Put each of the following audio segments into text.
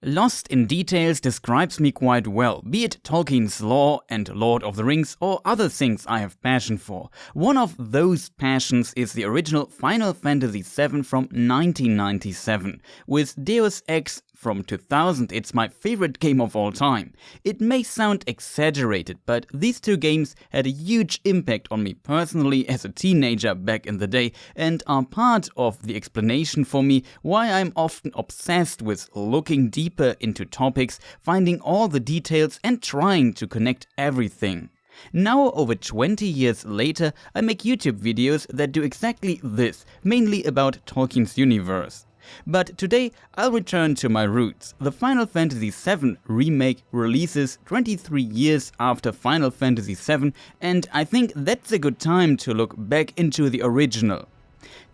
Lost in Details describes me quite well, be it Tolkien's lore and Lord of the Rings or other things I have passion for. One of those passions is the original Final Fantasy VII from 1997. With Deus Ex from 2000, it's my favorite game of all time. It may sound exaggerated, but these two games had a huge impact on me personally as a teenager back in the day and are part of the explanation for me why I'm often obsessed with looking deeper into topics, finding all the details and trying to connect everything. Now, over 20 years later, I make YouTube videos that do exactly this, mainly about Tolkien's universe. But today, I'll return to my roots. The Final Fantasy VII Remake releases 23 years after Final Fantasy VII, and I think that's a good time to look back into the original.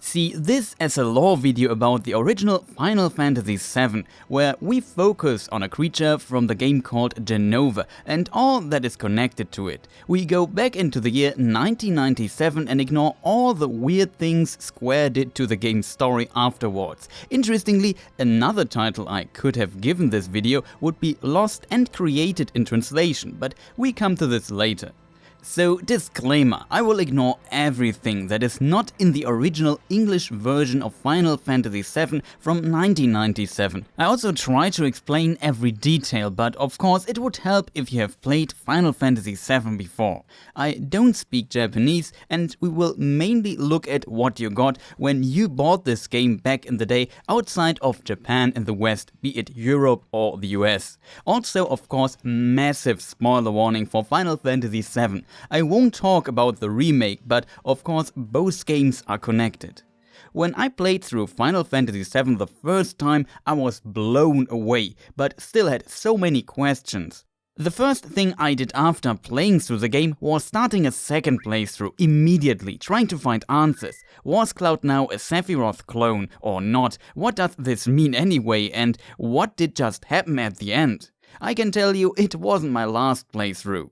See this as a lore video about the original Final Fantasy VII, where we focus on a creature from the game called Genova and all that is connected to it. We go back into the year 1997 and ignore all the weird things Square did to the game's story afterwards. Interestingly, another title I could have given this video would be Lost and Created in Translation, but we come to this later. So, disclaimer, I will ignore everything that is not in the original English version of Final Fantasy VII from 1997. I also try to explain every detail, but of course it would help if you have played Final Fantasy VII before. I don't speak Japanese and we will mainly look at what you got when you bought this game back in the day outside of Japan in the West, be it Europe or the US. Also, of course, massive spoiler warning for Final Fantasy VII. I won't talk about the remake, but of course both games are connected. When I played through Final Fantasy VII the first time, I was blown away, but still had so many questions. The first thing I did after playing through the game was starting a second playthrough immediately, trying to find answers. Was Cloud now a Sephiroth clone or not? What does this mean anyway, and what did just happen at the end? I can tell you it wasn't my last playthrough.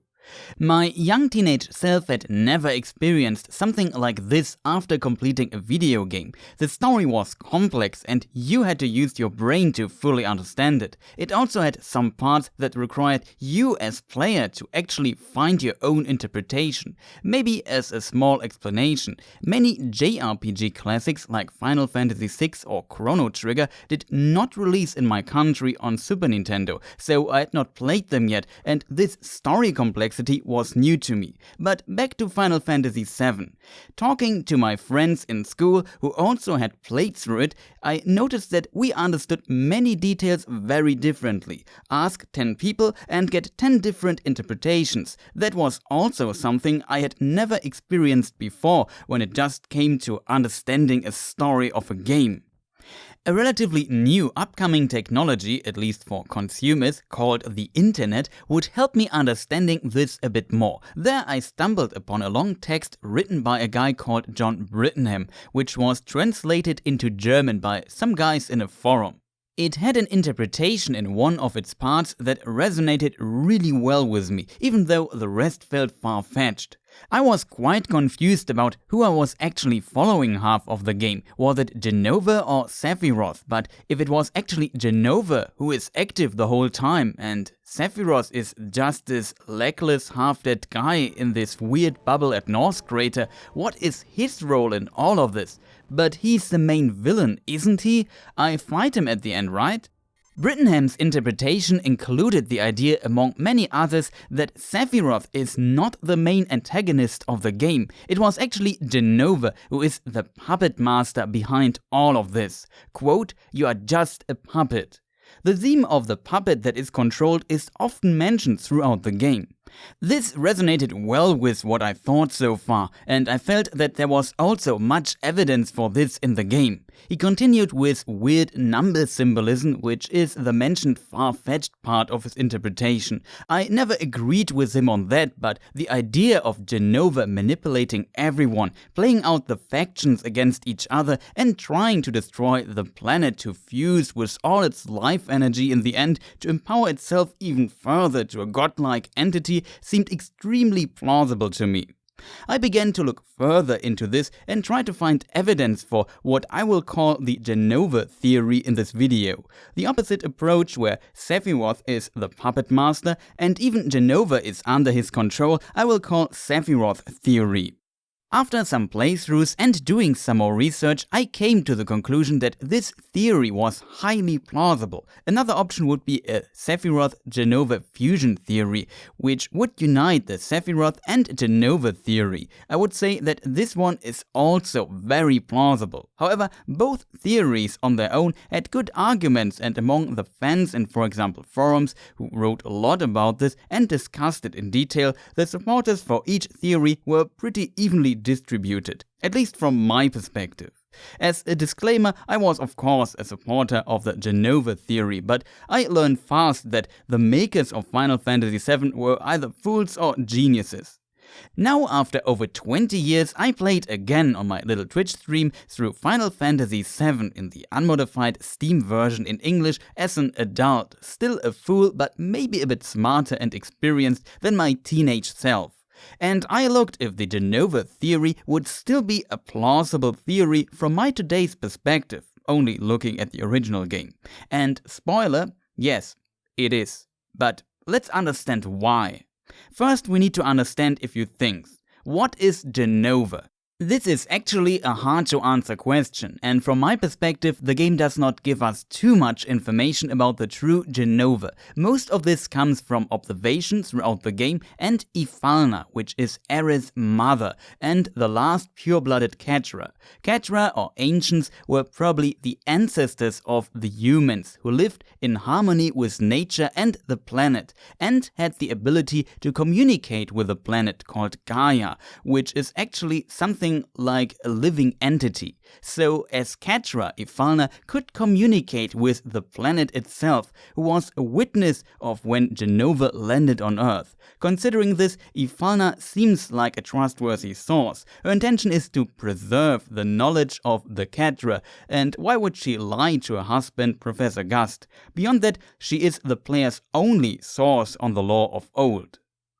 My young teenage self had never experienced something like this after completing a video game. The story was complex and you had to use your brain to fully understand it. It also had some parts that required you as player to actually find your own interpretation. Maybe as a small explanation, many JRPG classics like Final Fantasy VI or Chrono Trigger did not release in my country on Super Nintendo, so I had not played them yet, and this story complexity was new to me. But back to Final Fantasy VII. Talking to my friends in school who also had played through it, I noticed that we understood many details very differently. Ask 10 people and get 10 different interpretations. That was also something I had never experienced before when it just came to understanding a story of a game. A relatively new upcoming technology, at least for consumers, called the Internet, would help me understanding this a bit more. There I stumbled upon a long text written by a guy called John Brittenham, which was translated into German by some guys in a forum. It had an interpretation in one of its parts that resonated really well with me, even though the rest felt far-fetched. I was quite confused about who I was actually following half of the game. Was it Genova or Sephiroth? But if it was actually Genova who is active the whole time and Sephiroth is just this legless half-dead guy in this weird bubble at North Crater, what is his role in all of this? But he's the main villain, isn't he? I fight him at the end, right? Brittenham's interpretation included the idea, among many others, that Sephiroth is not the main antagonist of the game. It was actually Genova who is the puppet master behind all of this. Quote, "You are just a puppet." The theme of the puppet that is controlled is often mentioned throughout the game. This resonated well with what I thought so far, and I felt that there was also much evidence for this in the game. He continued with weird number symbolism, which is the mentioned far-fetched part of his interpretation. I never agreed with him on that, but the idea of Genova manipulating everyone, playing out the factions against each other and trying to destroy the planet to fuse with all its life energy in the end to empower itself even further to a godlike entity seemed extremely plausible to me. I began to look further into this and try to find evidence for what I will call the Jenova Theory in this video, the opposite approach where Sephiroth is the puppet master and even Genova is under his control. I will call Sephiroth Theory. After some playthroughs and doing some more research, I came to the conclusion that this theory was highly plausible. Another option would be a Sephiroth-Genova fusion theory, which would unite the Sephiroth and Jenova theory. I would say that this one is also very plausible. However, both theories on their own had good arguments, and among the fans and, for example, forums who wrote a lot about this and discussed it in detail, the supporters for each theory were pretty evenly distributed, at least from my perspective. As a disclaimer, I was of course a supporter of the Jenova theory, but I learned fast that the makers of Final Fantasy VII were either fools or geniuses. Now, after over 20 years, I played again on my little Twitch stream through Final Fantasy VII in the unmodified Steam version in English as an adult, still a fool but maybe a bit smarter and experienced than my teenage self. And I looked if the Jenova theory would still be a plausible theory from my today's perspective, only looking at the original game. And spoiler, yes, it is. But let's understand why. First, we need to understand a few things. What is Genova? This is actually a hard to answer question, and from my perspective, the game does not give us too much information about the true Genova. Most of this comes from observations throughout the game and Ifalna, which is Aerith's mother, and the last pure-blooded Catra. Catra, or ancients, were probably the ancestors of the humans, who lived in harmony with nature and the planet, and had the ability to communicate with the planet called Gaia, which is actually something like a living entity. So as Catra, Ifalna could communicate with the planet itself, who was a witness of when Genova landed on Earth. Considering this, Ifalna seems like a trustworthy source. Her intention is to preserve the knowledge of the Catra, and why would she lie to her husband, Professor Gust? Beyond that, she is the player's only source on the lore of old.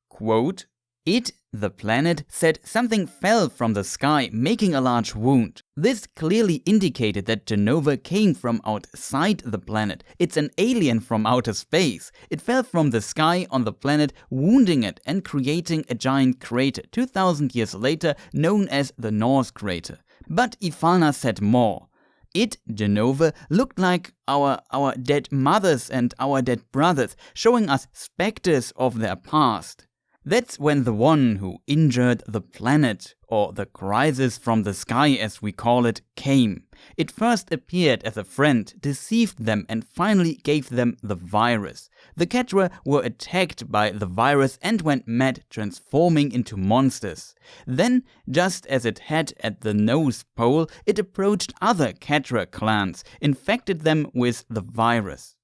Quote, "It, the planet, said something fell from the sky, making a large wound. This clearly indicated that Genova came from outside the planet. It's an alien from outer space. It fell from the sky on the planet, wounding it and creating a giant crater 2000 years later, known as the North Crater." But Ifalna said more. It, Genova, looked like our dead mothers and our dead brothers, showing us specters of their past. That's when the one who injured the planet, or the crisis from the sky as we call it, came. It first appeared as a friend, deceived them and finally gave them the virus. The Catra were attacked by the virus and went mad, transforming into monsters. Then, just as it had at the North Pole, it approached other Catra clans, infected them with the virus.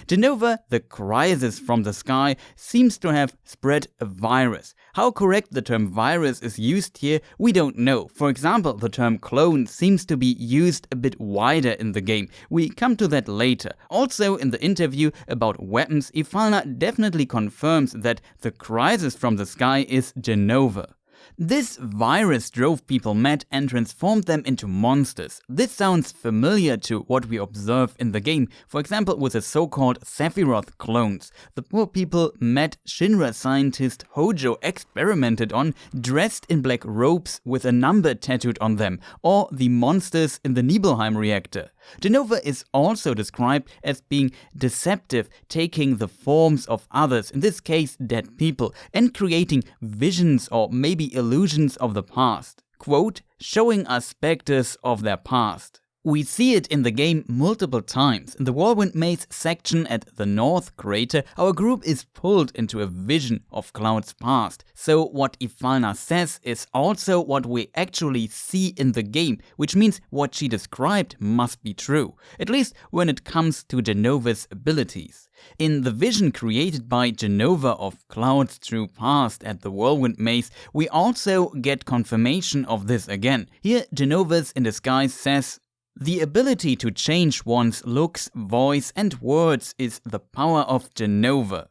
Genova, the crisis from the sky, seems to have spread a virus. How correct the term virus is used here, we don't know. For example, the term clone seems to be used a bit wider in the game. We come to that later. Also, in the interview about weapons, Ifalna definitely confirms that the crisis from the sky is Genova. This virus drove people mad and transformed them into monsters. This sounds familiar to what we observe in the game, for example with the so-called Sephiroth clones. The poor people mad Shinra scientist Hojo experimented on, dressed in black robes with a number tattooed on them, or the monsters in the Nibelheim reactor. Genova is also described as being deceptive, taking the forms of others, in this case dead people, and creating visions or maybe illusions of the past. Quote, "showing us specters of their past." We see it in the game multiple times. In the Whirlwind Maze section at the North Crater, our group is pulled into a vision of Cloud's past. So what Ifalna says is also what we actually see in the game, which means what she described must be true, at least when it comes to Genova's abilities. In the vision created by Genova of Cloud's true past at the Whirlwind Maze, we also get confirmation of this again. Here, Genova's in disguise says, "The ability to change one's looks, voice and words is the power of Genova."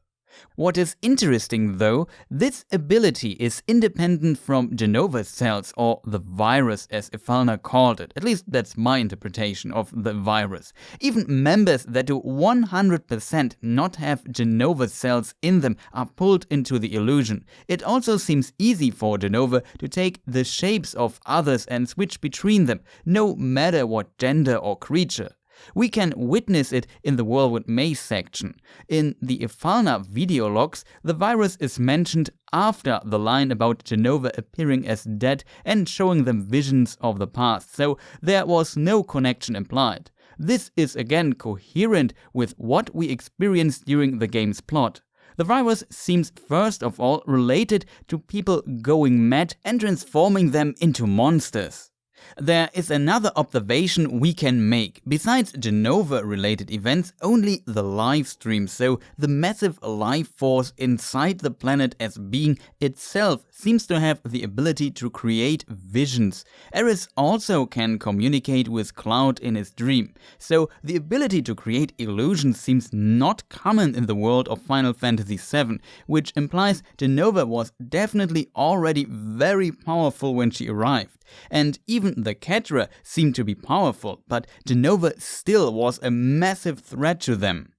What is interesting though, this ability is independent from Genova cells, or the virus as Ifalna called it. At least that's my interpretation of the virus. Even members that do 100% not have Genova cells in them are pulled into the illusion. It also seems easy for Genova to take the shapes of others and switch between them, no matter what gender or creature. We can witness it in the Whirlwind Maze section. In the Ifalna video logs, the virus is mentioned after the line about Genova appearing as dead and showing them visions of the past, so there was no connection implied. This is again coherent with what we experienced during the game's plot. The virus seems first of all related to people going mad and transforming them into monsters. There is another observation we can make. Besides Genova-related events, only the live stream, so the massive life force inside the planet as being itself, seems to have the ability to create visions. Aeris also can communicate with Cloud in his dream, so the ability to create illusions seems not common in the world of Final Fantasy VII, which implies Genova was definitely already very powerful when she arrived. And even the Ketra seemed to be powerful, but Genova still was a massive threat to them.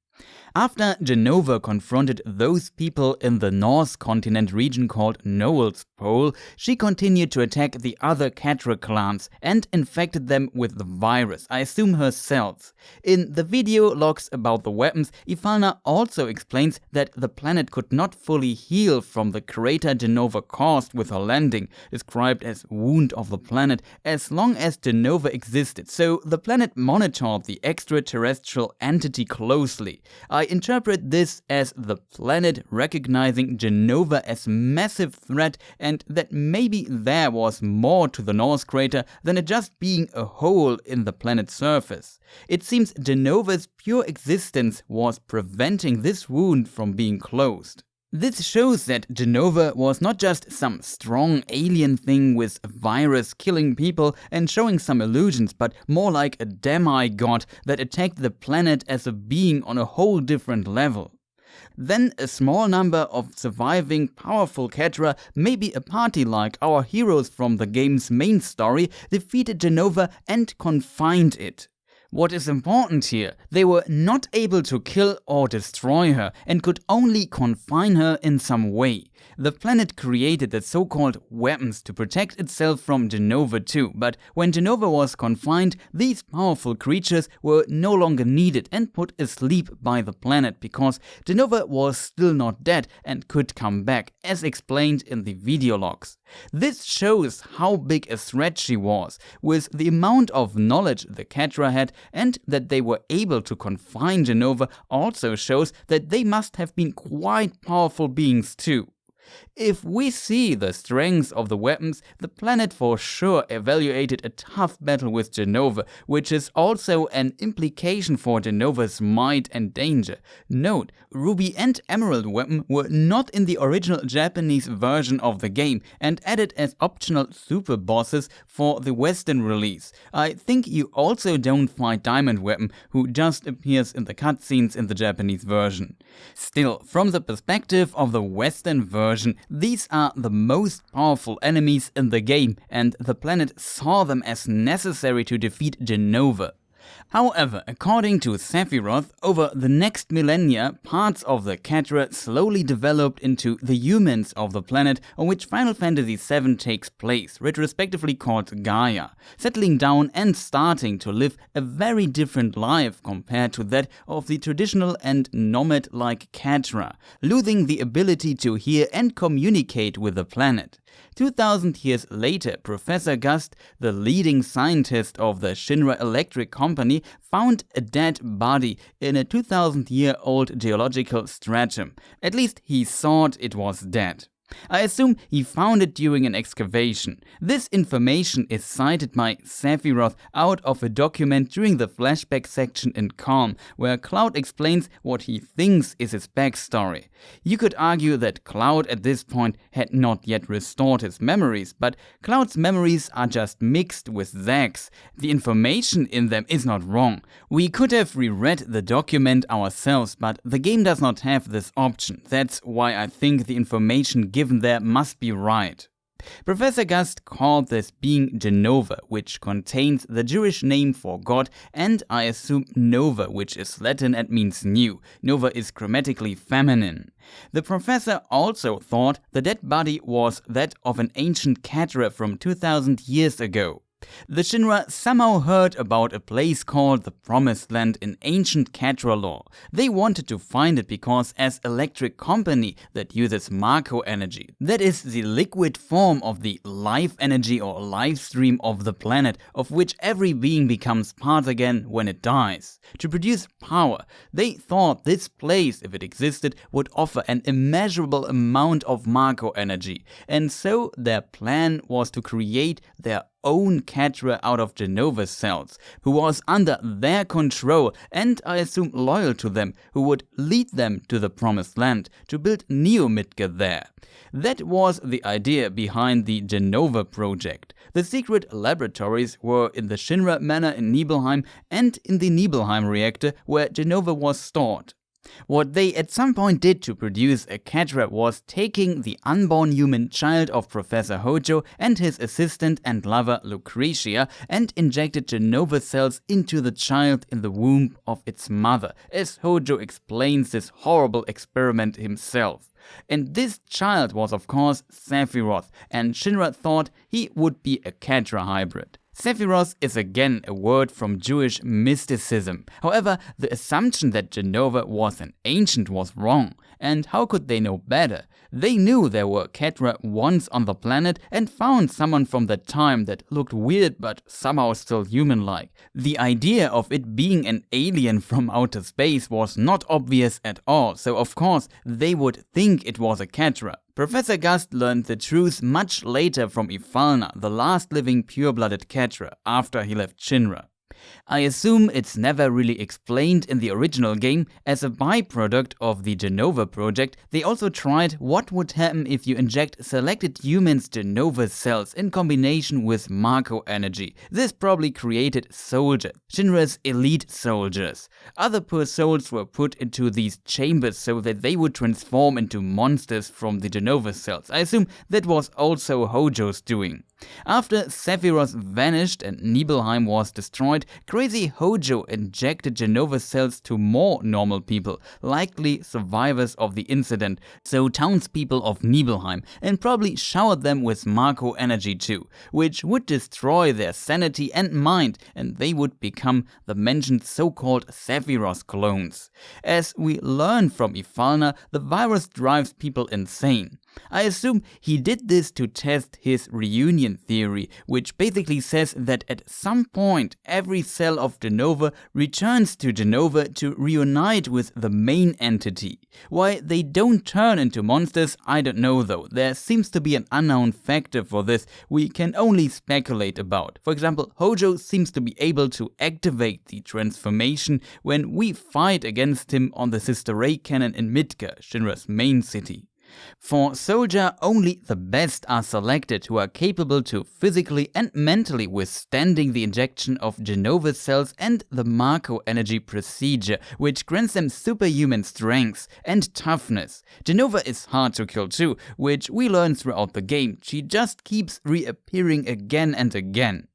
After Genova confronted those people in the North continent region called Noel's Pole, she continued to attack the other Ketra clans and infected them with the virus, I assume her cells. In the video logs about the weapons, Ifalna also explains that the planet could not fully heal from the crater Genova caused with her landing, described as wound of the planet, as long as Genova existed, so the planet monitored the extraterrestrial entity closely. I interpret this as the planet recognizing Genova as massive threat, and that maybe there was more to the North crater than it just being a hole in the planet's surface. It seems Genova's pure existence was preventing this wound from being closed. This shows that Genova was not just some strong alien thing with a virus killing people and showing some illusions, but more like a demigod that attacked the planet as a being on a whole different level. Then a small number of surviving powerful Ketra, maybe a party like our heroes from the game's main story, defeated Genova and confined it. What is important here, they were not able to kill or destroy her and could only confine her in some way. The planet created the so-called weapons to protect itself from Genova too, but when Genova was confined, these powerful creatures were no longer needed and put asleep by the planet because Genova was still not dead and could come back, as explained in the video logs. This shows how big a threat she was, with the amount of knowledge the Ketra had, and that they were able to confine Genova also shows that they must have been quite powerful beings too. If we see the strengths of the weapons, the planet for sure evaluated a tough battle with Genova, which is also an implication for Genova's might and danger. Note, Ruby and Emerald weapon were not in the original Japanese version of the game and added as optional super bosses for the Western release. I think you also don't find Diamond weapon, who just appears in the cutscenes in the Japanese version. Still, from the perspective of the Western version, these are the most powerful enemies in the game, and the planet saw them as necessary to defeat Genova. However, according to Sephiroth, over the next millennia, parts of the Ketra slowly developed into the humans of the planet on which Final Fantasy VII takes place, retrospectively called Gaia, settling down and starting to live a very different life compared to that of the traditional and nomad-like Ketra, losing the ability to hear and communicate with the planet. 2000 years later, Professor Gust, the leading scientist of the Shinra Electric Company, found a dead body in a 2000-year-old geological stratum. At least he thought it was dead. I assume he found it during an excavation. This information is cited by Sephiroth out of a document during the flashback section in Calm, where Cloud explains what he thinks is his backstory. You could argue that Cloud at this point had not yet restored his memories, but Cloud's memories are just mixed with Zack's. The information in them is not wrong. We could have reread the document ourselves, but the game does not have this option. That's why I think the information given there must be right. Professor Gust called this being Genova, which contains the Jewish name for God, and I assume Nova, which is Latin and means new. Nova is grammatically feminine. The professor also thought the dead body was that of an ancient Catra from 2000 years ago. The Shinra somehow heard about a place called the Promised Land in ancient Catra lore. They wanted to find it because as electric company that uses Marco energy, that is the liquid form of the life energy or life stream of the planet, of which every being becomes part again when it dies. To produce power, they thought this place, if it existed, would offer an immeasurable amount of Marco energy, and so their plan was to create their own Catra out of Genova's cells, who was under their control and I assume loyal to them, who would lead them to the Promised Land to build Neo Midgar there. That was the idea behind the Genova project. The secret laboratories were in the Shinra Manor in Nibelheim and in the Nibelheim reactor where Genova was stored. What they at some point did to produce a Catra was taking the unborn human child of Professor Hojo and his assistant and lover Lucretia and injected Genova cells into the child in the womb of its mother, as Hojo explains this horrible experiment himself. And this child was of course Sephiroth, and Shinra thought he would be a Catra hybrid. Sephiroth is again a word from Jewish mysticism. However, the assumption that Genova was an ancient was wrong. And how could they know better? They knew there were Catra once on the planet and found someone from that time that looked weird but somehow still human-like. The idea of it being an alien from outer space was not obvious at all, so of course they would think it was a Catra. Professor Gust learned the truth much later from Ifalna, the last living pure-blooded Catra, after he left Shinra. I assume it's never really explained in the original game. As a byproduct of the Genova project, they also tried what would happen if you inject selected humans' Genova cells in combination with Marco energy. This probably created soldiers, Shinra's elite soldiers. Other poor souls were put into these chambers so that they would transform into monsters from the Genova cells. I assume that was also Hojo's doing. After Sephiroth vanished and Nibelheim was destroyed, crazy Hojo injected Genova cells to more normal people, likely survivors of the incident, so townspeople of Nibelheim, and probably showered them with Marco energy too, which would destroy their sanity and mind, and they would become the mentioned so-called Sephiroth clones. As we learn from Ifalna, the virus drives people insane. I assume he did this to test his reunion theory, which basically says that at some point every cell of Genova returns to Genova to reunite with the main entity. Why they don't turn into monsters, I don't know though. There seems to be an unknown factor for this we can only speculate about. For example, Hojo seems to be able to activate the transformation when we fight against him on the Sister Ray cannon in Midgar, Shinra's main city. For Soldier, only the best are selected who are capable to physically and mentally withstanding the injection of Genova cells and the Marco energy procedure, which grants them superhuman strength and toughness. Genova is hard to kill too, which we learn throughout the game. She just keeps reappearing again and again.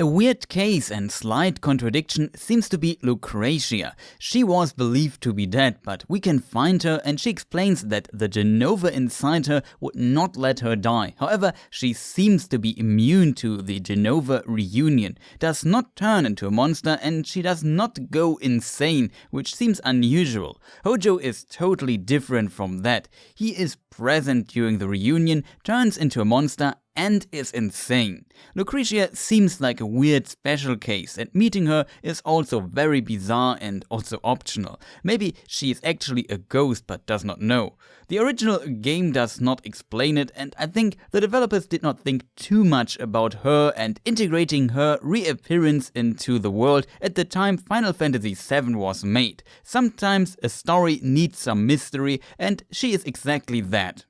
A weird case and slight contradiction seems to be Lucretia. She was believed to be dead, but we can find her and she explains that the Genova inside her would not let her die. However, she seems to be immune to the Genova reunion, does not turn into a monster, and she does not go insane, which seems unusual. Hojo is totally different from that. He is present during the reunion, turns into a monster, and is insane. Lucretia seems like a weird special case, and meeting her is also very bizarre and also optional. Maybe she is actually a ghost but does not know. The original game does not explain it, and I think the developers did not think too much about her and integrating her reappearance into the world at the time Final Fantasy VII was made. Sometimes a story needs some mystery, and she is exactly that.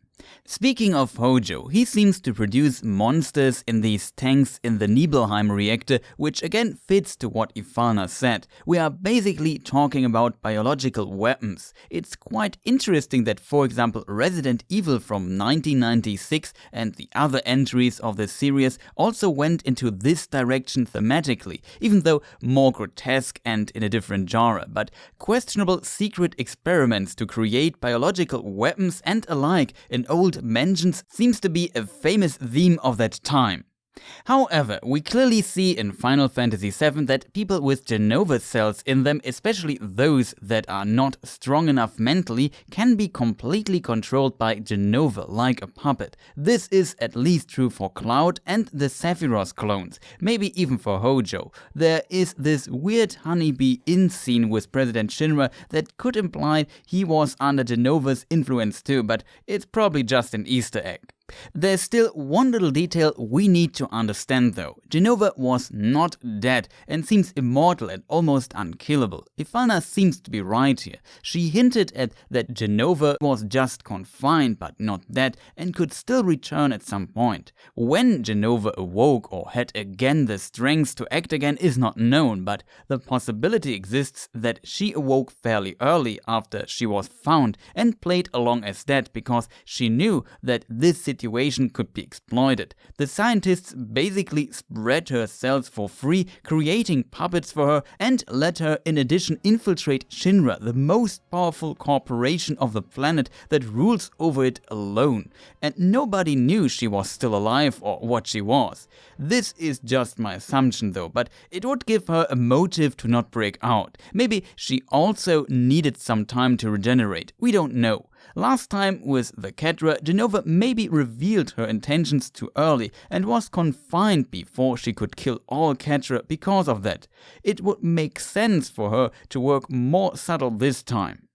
Speaking of Hojo, he seems to produce monsters in these tanks in the Nibelheim reactor, which again fits to what Ifana said. We are basically talking about biological weapons. It's quite interesting that, for example, Resident Evil from 1996 and the other entries of the series also went into this direction thematically, even though more grotesque and in a different genre, but questionable secret experiments to create biological weapons and alike in old mansions seems to be a famous theme of that time. However, we clearly see in Final Fantasy VII that people with Genova cells in them, especially those that are not strong enough mentally, can be completely controlled by Genova like a puppet. This is at least true for Cloud and the Sephiroth clones, maybe even for Hojo. There is this weird honeybee in scene with President Shinra that could imply he was under Genova's influence too, but it's probably just an Easter egg. There's still one little detail we need to understand though. Genova was not dead and seems immortal and almost unkillable. Ifana seems to be right here. She hinted at that Genova was just confined but not dead and could still return at some point. When Genova awoke or had again the strength to act again is not known, but the possibility exists that she awoke fairly early after she was found and played along as dead because she knew that this situation could be exploited. The scientists basically spread her cells for free, creating puppets for her, and let her in addition infiltrate Shinra, the most powerful corporation of the planet that rules over it alone. And nobody knew she was still alive or what she was. This is just my assumption though, but it would give her a motive to not break out. Maybe she also needed some time to regenerate. We don't know. Last time with the Kedra, Genova maybe revealed her intentions too early and was confined before she could kill all Kedra because of that. It would make sense for her to work more subtle this time.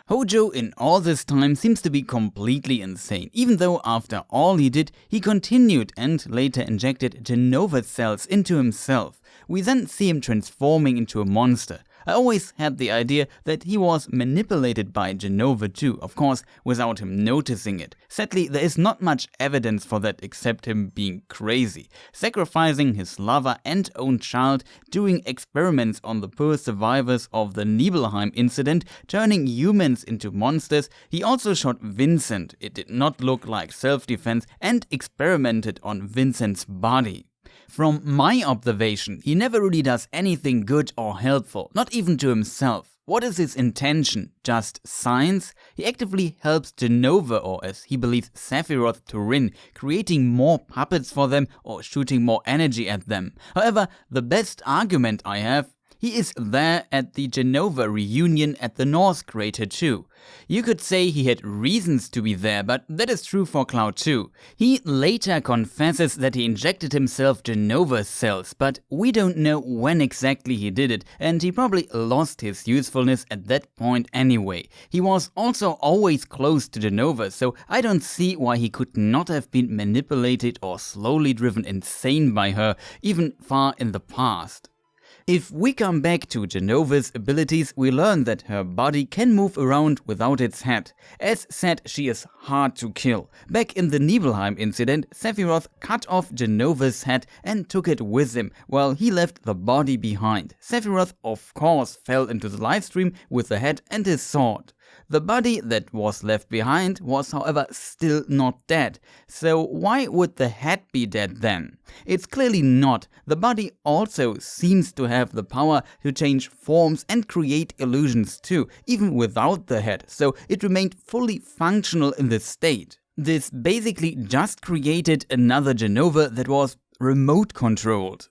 Hojo in all this time seems to be completely insane, even though after all he did, he continued and later injected Genova cells into himself. We then see him transforming into a monster. I always had the idea that he was manipulated by Genova too, of course without him noticing it. Sadly, there is not much evidence for that except him being crazy, sacrificing his lover and own child, doing experiments on the poor survivors of the Nibelheim incident, turning humans into monsters. He also shot Vincent, it did not look like self-defense, and experimented on Vincent's body. From my observation, he never really does anything good or helpful, not even to himself. What is his intention? Just science? He actively helps Genova, or as he believes Sephiroth, to win, creating more puppets for them or shooting more energy at them. However, the best argument I have, he is there at the Genova reunion at the North Crater too. You could say he had reasons to be there, but that is true for Cloud too. He later confesses that he injected himself Genova's cells, but we don't know when exactly he did it, and he probably lost his usefulness at that point anyway. He was also always close to Genova, so I don't see why he could not have been manipulated or slowly driven insane by her, even far in the past. If we come back to Genova's abilities, we learn that her body can move around without its head. As said, she is hard to kill. Back in the Nibelheim incident, Sephiroth cut off Genova's head and took it with him, while he left the body behind. Sephiroth, of course, fell into the livestream with the head and his sword. The body that was left behind was, however, still not dead. So why would the head be dead then? It's clearly not. The body also seems to have the power to change forms and create illusions too, even without the head, so it remained fully functional in this state. This basically just created another Genova that was remote controlled.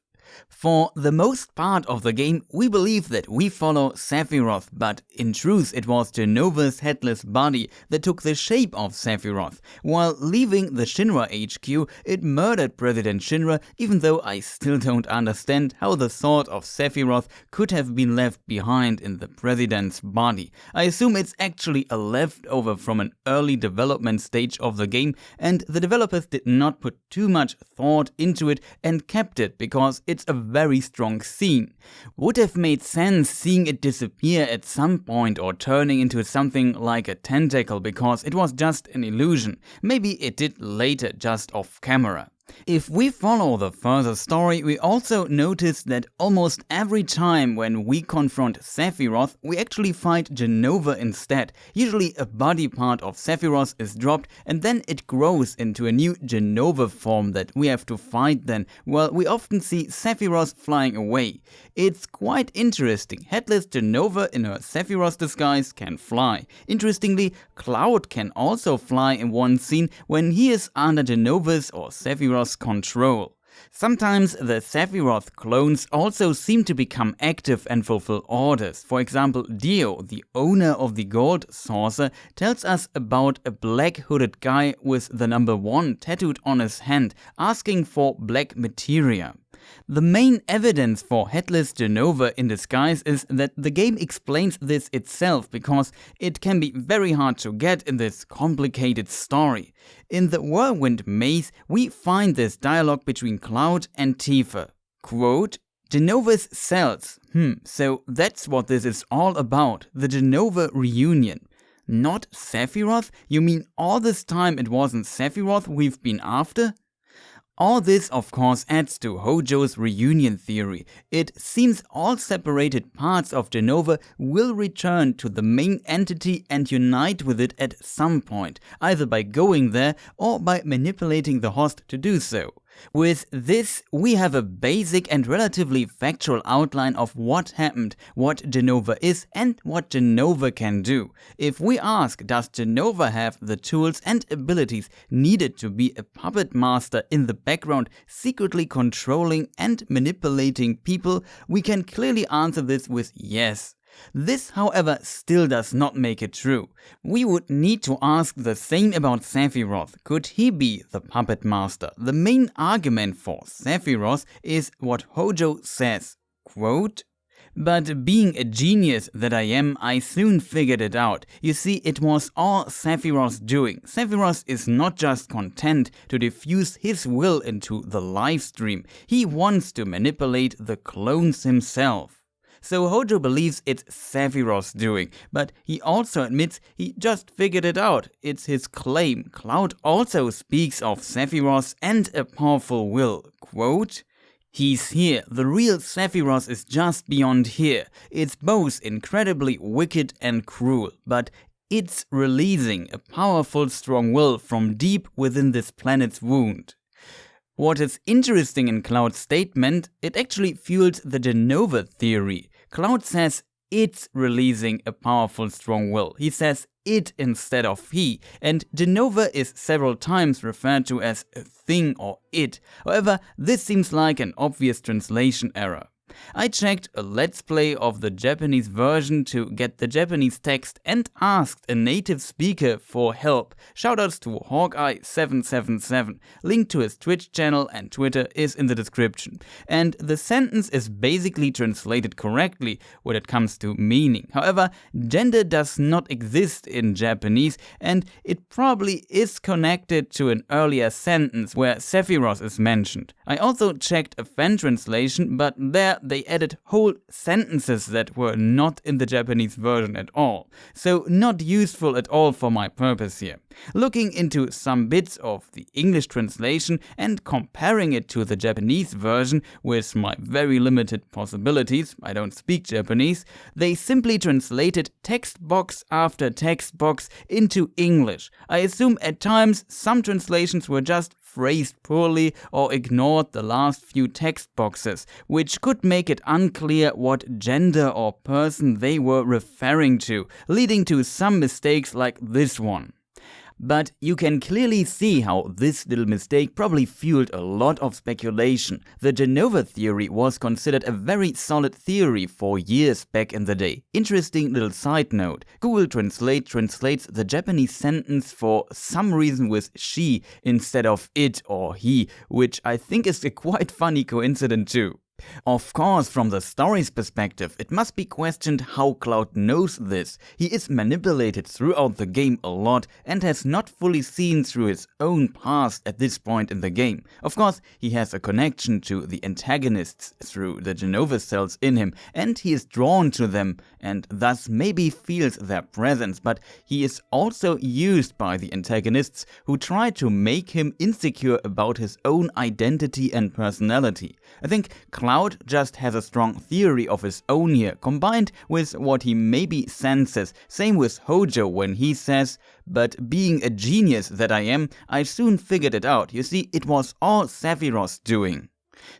For the most part of the game, we believe that we follow Sephiroth, but in truth it was Jenova's headless body that took the shape of Sephiroth. While leaving the Shinra HQ, it murdered President Shinra, even though I still don't understand how the thought of Sephiroth could have been left behind in the president's body. I assume it's actually a leftover from an early development stage of the game, and the developers did not put too much thought into it and kept it because it's a very strong scene. Would have made sense seeing it disappear at some point or turning into something like a tentacle because it was just an illusion. Maybe it did later just off camera. If we follow the further story, we also notice that almost every time when we confront Sephiroth, we actually fight Genova instead. Usually a body part of Sephiroth is dropped and then it grows into a new Genova form that we have to fight then, while we often see Sephiroth flying away. It's quite interesting. Headless Genova in her Sephiroth disguise can fly. Interestingly, Cloud can also fly in one scene when he is under Genova's or Sephiroth's control. Sometimes the Sephiroth clones also seem to become active and fulfill orders. For example, Dio, the owner of the gold saucer, tells us about a black hooded guy with the number 1 tattooed on his hand, asking for black materia. The main evidence for Headless Genova in disguise is that the game explains this itself because it can be very hard to get in this complicated story. In the Whirlwind Maze, we find this dialogue between Cloud and Tifa. Quote, Genova's cells. So that's what this is all about, the Genova reunion. Not Sephiroth? You mean all this time it wasn't Sephiroth we've been after? All this, of course, adds to Hojo's reunion theory. It seems all separated parts of Genova will return to the main entity and unite with it at some point, either by going there or by manipulating the host to do so. With this, we have a basic and relatively factual outline of what happened, what Genova is, and what Genova can do. If we ask, does Genova have the tools and abilities needed to be a puppet master in the background, secretly controlling and manipulating people, we can clearly answer this with yes. This, however, still does not make it true. We would need to ask the same about Sephiroth. Could he be the puppet master? The main argument for Sephiroth is what Hojo says, quote, but being a genius that I am, I soon figured it out. You see, it was all Sephiroth's doing. Sephiroth is not just content to diffuse his will into the live stream. He wants to manipulate the clones himself. So Hojo believes it's Sephiroth's doing, but he also admits he just figured it out. It's his claim. Cloud also speaks of Sephiroth and a powerful will. Quote, he's here. The real Sephiroth is just beyond here. It's both incredibly wicked and cruel, but it's releasing a powerful, strong will from deep within this planet's wound. What is interesting in Cloud's statement, it actually fuels the Jenova Theory. Cloud says it's releasing a powerful, strong will. He says it instead of he, and Genova is several times referred to as a thing or it. However, this seems like an obvious translation error. I checked a Let's Play of the Japanese version to get the Japanese text and asked a native speaker for help. Shoutouts to Hawkeye777. Link to his Twitch channel and Twitter is in the description. And the sentence is basically translated correctly when it comes to meaning. However, gender does not exist in Japanese, and it probably is connected to an earlier sentence where Sephiroth is mentioned. I also checked a fan translation, but there they added whole sentences that were not in the Japanese version at all. So not useful at all for my purpose here. Looking into some bits of the English translation and comparing it to the Japanese version with my very limited possibilities, I don't speak Japanese, they simply translated text box after text box into English. I assume at times some translations were just phrased poorly or ignored the last few text boxes, which could make it unclear what gender or person they were referring to, leading to some mistakes like this one. But you can clearly see how this little mistake probably fueled a lot of speculation. The Jenova Theory was considered a very solid theory for years back in the day. Interesting little side note, Google Translate translates the Japanese sentence for some reason with she instead of it or he, which I think is a quite funny coincidence too. Of course, from the story's perspective, it must be questioned how Cloud knows this. He is manipulated throughout the game a lot and has not fully seen through his own past at this point in the game. Of course, he has a connection to the antagonists through the Genova cells in him, and he is drawn to them and thus maybe feels their presence, but he is also used by the antagonists who try to make him insecure about his own identity and personality. I think Cloud just has a strong theory of his own here, combined with what he maybe senses. Same with Hojo when he says, "But being a genius that I am, I soon figured it out. You see, it was all Sephiroth's doing."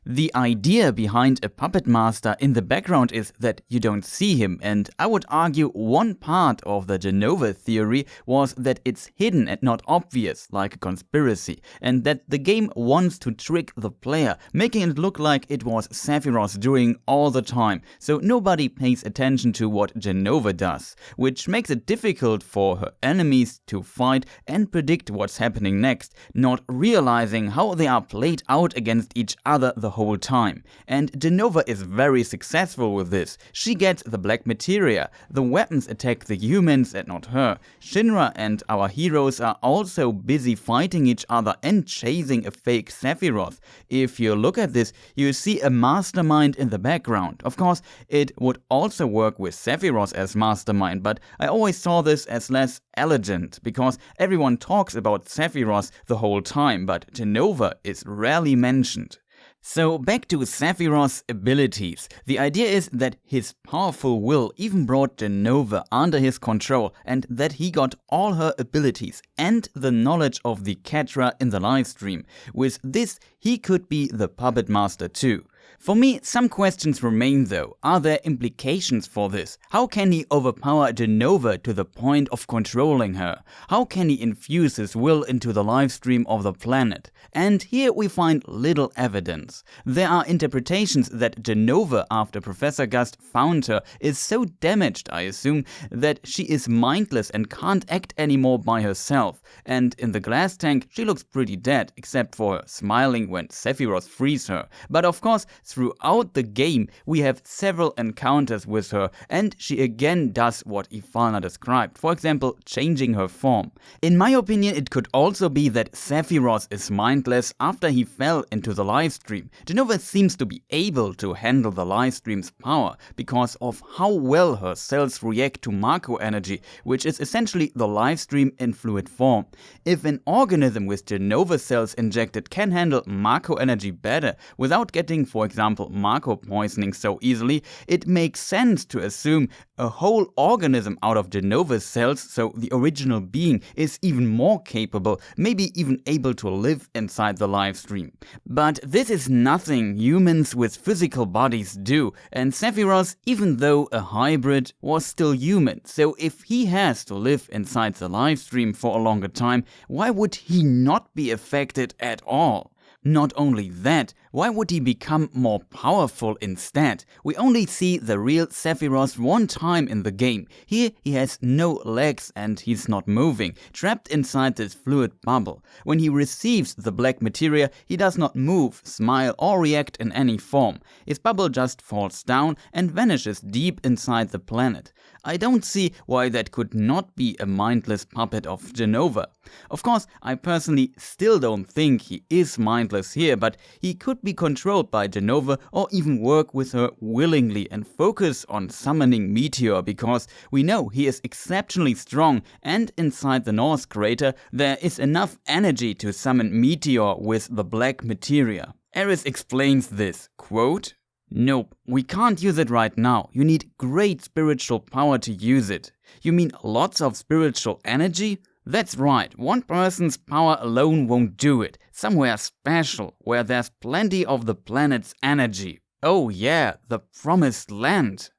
The idea behind a puppet master in the background is that you don't see him, and I would argue one part of the Jenova theory was that it's hidden and not obvious, like a conspiracy, and that the game wants to trick the player, making it look like it was Sephiroth doing all the time, so nobody pays attention to what Genova does, which makes it difficult for her enemies to fight and predict what's happening next, not realizing how they are played out against each other the whole time. And Genova is very successful with this. She gets the black materia, the weapons attack the humans and not her. Shinra and our heroes are also busy fighting each other and chasing a fake Sephiroth. If you look at this, you see a mastermind in the background. Of course, it would also work with Sephiroth as mastermind, but I always saw this as less elegant, because everyone talks about Sephiroth the whole time, but Genova is rarely mentioned. So back to Sephiroth's abilities. The idea is that his powerful will even brought Genova under his control, and that he got all her abilities and the knowledge of the Ketra in the livestream. With this, he could be the puppet master too. For me, some questions remain though. Are there implications for this? How can he overpower Genova to the point of controlling her? How can he infuse his will into the livestream of the planet? And here we find little evidence. There are interpretations that Genova, after Professor Gust found her, is so damaged, I assume, that she is mindless and can't act anymore by herself. And in the glass tank, she looks pretty dead, except for her smiling when Sephiroth frees her. But of course, throughout the game, we have several encounters with her, and she again does what Ifalna described, for example, changing her form. In my opinion, it could also be that Sephiroth is mindless after he fell into the livestream. Genova seems to be able to handle the livestream's power because of how well her cells react to Mako energy, which is essentially the livestream in fluid form. If an organism with Genova cells injected can handle Mako energy better without getting, for example, Mako poisoning so easily, it makes sense to assume a whole organism out of Genova's cells, so the original being is even more capable, maybe even able to live inside the livestream. But this is nothing humans with physical bodies do, and Sephiroth, even though a hybrid, was still human, so if he has to live inside the livestream for a longer time, why would he not be affected at all? Not only that, why would he become more powerful instead? We only see the real Sephiroth one time in the game. Here he has no legs and he's not moving, trapped inside this fluid bubble. When he receives the black materia, he does not move, smile or react in any form. His bubble just falls down and vanishes deep inside the planet. I don't see why that could not be a mindless puppet of Genova. Of course, I personally still don't think he is mindless here, but he could be controlled by Genova or even work with her willingly and focus on summoning Meteor, because we know he is exceptionally strong, and inside the North crater there is enough energy to summon Meteor with the black materia. Aeris explains this, quote, "Nope, we can't use it right now. You need great spiritual power to use it." You mean lots of spiritual energy? That's right, one person's power alone won't do it. Somewhere special, where there's plenty of the planet's energy. Oh yeah, the promised land.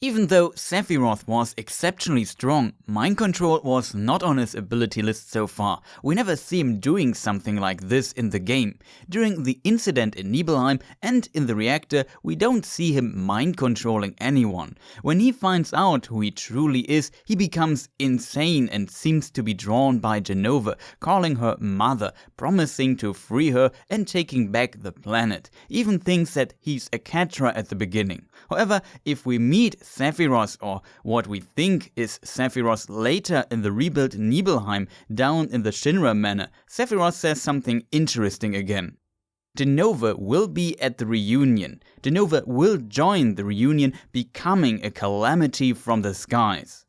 Even though Sephiroth was exceptionally strong, mind control was not on his ability list so far. We never see him doing something like this in the game. During the incident in Nibelheim and in the reactor, we don't see him mind controlling anyone. When he finds out who he truly is, he becomes insane and seems to be drawn by Genova, calling her mother, promising to free her and taking back the planet. Even thinks that he's a Catra at the beginning. However, if we meet Sephiroth, or what we think is Sephiroth, later in the rebuilt Nibelheim down in the Shinra Manor, Sephiroth says something interesting again. Genova will be at the reunion. Genova will join the reunion, becoming a calamity from the skies.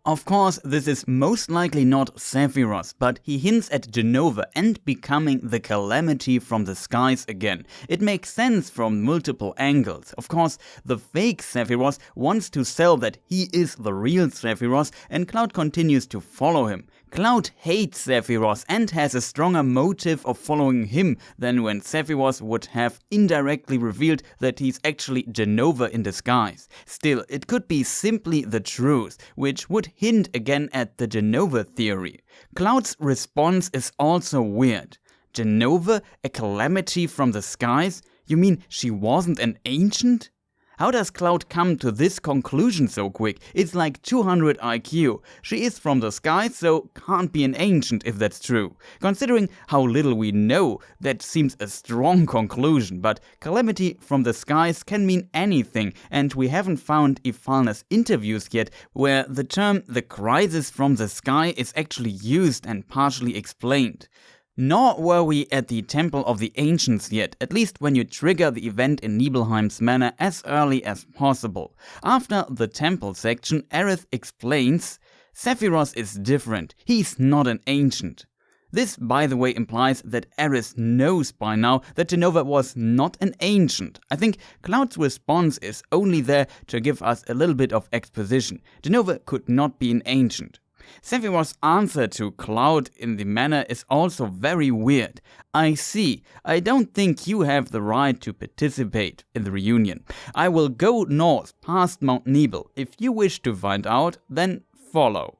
Of course, this is most likely not Sephiroth, but he hints at Genova and becoming the calamity from the skies again. It makes sense from multiple angles. Of course, the fake Sephiroth wants to sell that he is the real Sephiroth, and Cloud continues to follow him. Cloud hates Sephiroth and has a stronger motive of following him than when Sephiroth would have indirectly revealed that he's actually Genova in disguise. Still, it could be simply the truth, which would hint again at the Jenova Theory. Cloud's response is also weird. Genova, a calamity from the skies? You mean she wasn't an ancient? How does Cloud come to this conclusion so quick? It's like 200 IQ. She is from the sky, so can't be an ancient if that's true. Considering how little we know, that seems a strong conclusion, but calamity from the skies can mean anything, and we haven't found Ifalna's interviews yet where the term the crisis from the sky is actually used and partially explained. Nor were we at the Temple of the Ancients yet, at least when you trigger the event in Nibelheim's manor as early as possible. After the temple section, Aerith explains, Sephiroth is different, he's not an ancient. This, by the way, implies that Aerith knows by now that Genova was not an ancient. I think Cloud's response is only there to give us a little bit of exposition. Genova could not be an ancient. Sephiroth's answer to Cloud in the manor is also very weird. I see. I don't think you have the right to participate in the reunion. I will go north past Mount Nibel. If you wish to find out, then follow.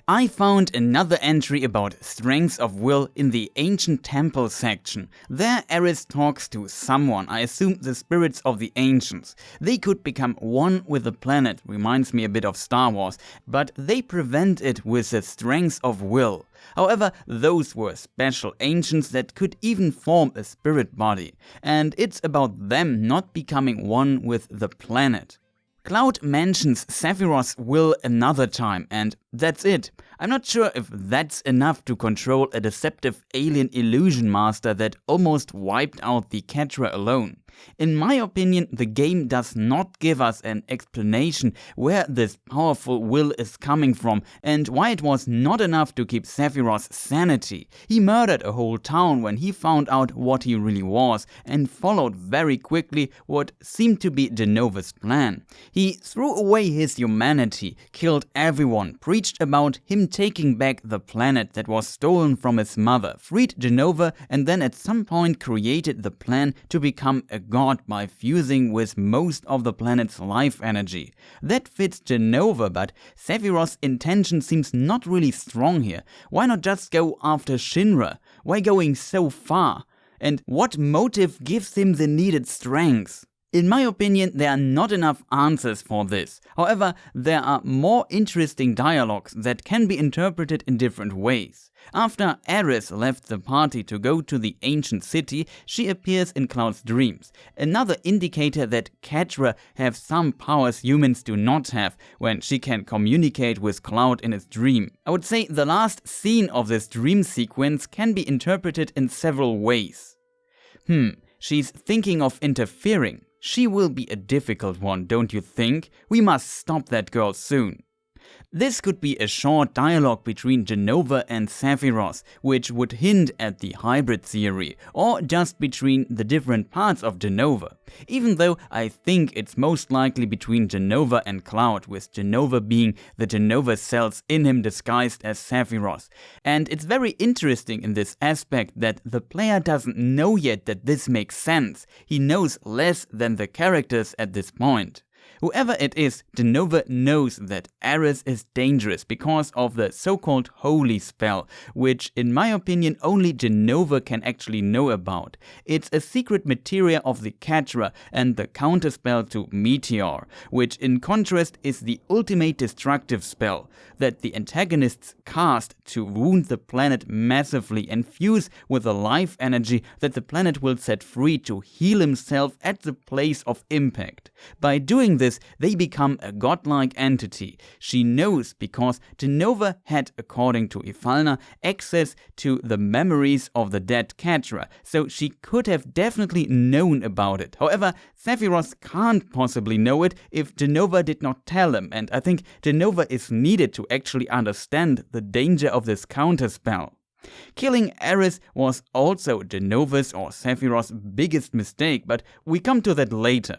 I found another entry about strengths of will in the Ancient Temple section. There Aeris talks to someone, I assume the spirits of the Ancients. They could become one with the planet, reminds me a bit of Star Wars, but they prevent it with the strengths of will. However, those were special Ancients that could even form a spirit body, and it's about them not becoming one with the planet. Cloud mentions Sephiroth's will another time, and that's it. I'm not sure if that's enough to control a deceptive alien illusion master that almost wiped out the Catra alone. In my opinion, the game does not give us an explanation where this powerful will is coming from and why it was not enough to keep Sephiroth's sanity. He murdered a whole town when he found out what he really was and followed very quickly what seemed to be Genova's plan. He threw away his humanity, killed everyone, preached about him taking back the planet that was stolen from his mother, freed Genova, and then at some point created the plan to become a god by fusing with most of the planet's life energy. That fits Genova, but Sephiroth's intention seems not really strong here. Why not just go after Shinra? Why going so far? And what motive gives him the needed strength? In my opinion, there are not enough answers for this. However, there are more interesting dialogues that can be interpreted in different ways. After Aeris left the party to go to the ancient city, she appears in Cloud's dreams. Another indicator that Catra have some powers humans do not have when she can communicate with Cloud in his dream. I would say the last scene of this dream sequence can be interpreted in several ways. She's thinking of interfering. She will be a difficult one, don't you think? We must stop that girl soon. This could be a short dialogue between Genova and Sephiroth, which would hint at the hybrid theory, or just between the different parts of Genova. Even though I think it's most likely between Genova and Cloud, with Genova being the Genova cells in him disguised as Sephiroth. And it's very interesting in this aspect that the player doesn't know yet that this makes sense. He knows less than the characters at this point. Whoever it is, Genova knows that Aeris is dangerous because of the so-called holy spell, which in my opinion only Genova can actually know about. It's a secret materia of the Catra and the counterspell to Meteor, which in contrast is the ultimate destructive spell that the antagonists cast to wound the planet massively and fuse with the life energy that the planet will set free to heal himself at the place of impact. By doing this, they become a godlike entity. She knows because Genova had, according to Ifalna, access to the memories of the dead Catra, so she could have definitely known about it. However, Sephiroth can't possibly know it if Genova did not tell him, and I think Genova is needed to actually understand the danger of this counterspell. Killing Aerith was also Genova's or Sephiroth's biggest mistake, but we come to that later.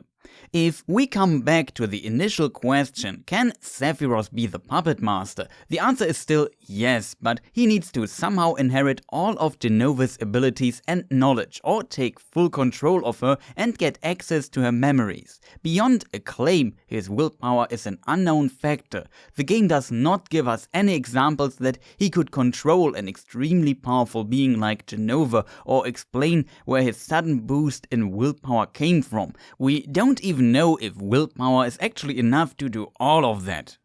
If we come back to the initial question, can Sephiroth be the puppet master? The answer is still yes, but he needs to somehow inherit all of Genova's abilities and knowledge, or take full control of her and get access to her memories. Beyond a claim, his willpower is an unknown factor. The game does not give us any examples that he could control an extremely powerful being like Genova, or explain where his sudden boost in willpower came from. We don't even know if willpower is actually enough to do all of that.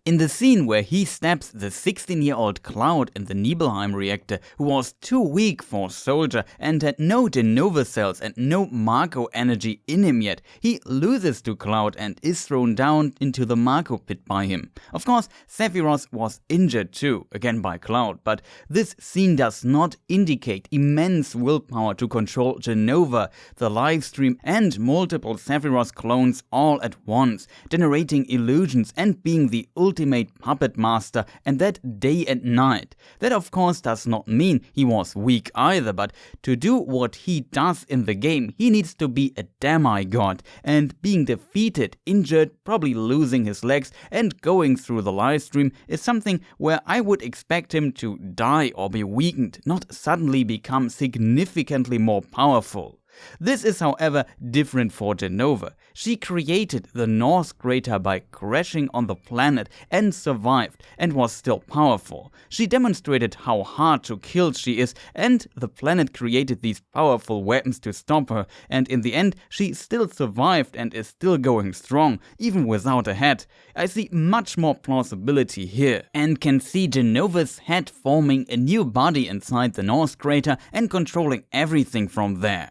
In the scene where he stabs the 16-year-old Cloud in the Nibelheim reactor, who was too weak for Soldier and had no Genova cells and no Marco energy in him yet, he loses to Cloud and is thrown down into the Marco pit by him. Of course, Sephiroth was injured too, again by Cloud, but this scene does not indicate immense willpower to control Genova, the livestream and multiple Sephiroth clones all at once, generating illusions and being the ultimate puppet master, and that day and night. That of course does not mean he was weak either, but to do what he does in the game, he needs to be a demigod, and being defeated, injured, probably losing his legs and going through the livestream is something where I would expect him to die or be weakened, not suddenly become significantly more powerful. This is, however, different for Genova. She created the North crater by crashing on the planet and survived, and was still powerful. She demonstrated how hard to kill she is, and the planet created these powerful weapons to stop her, and in the end she still survived and is still going strong, even without a head. I see much more plausibility here, and can see Genova's head forming a new body inside the North crater and controlling everything from there.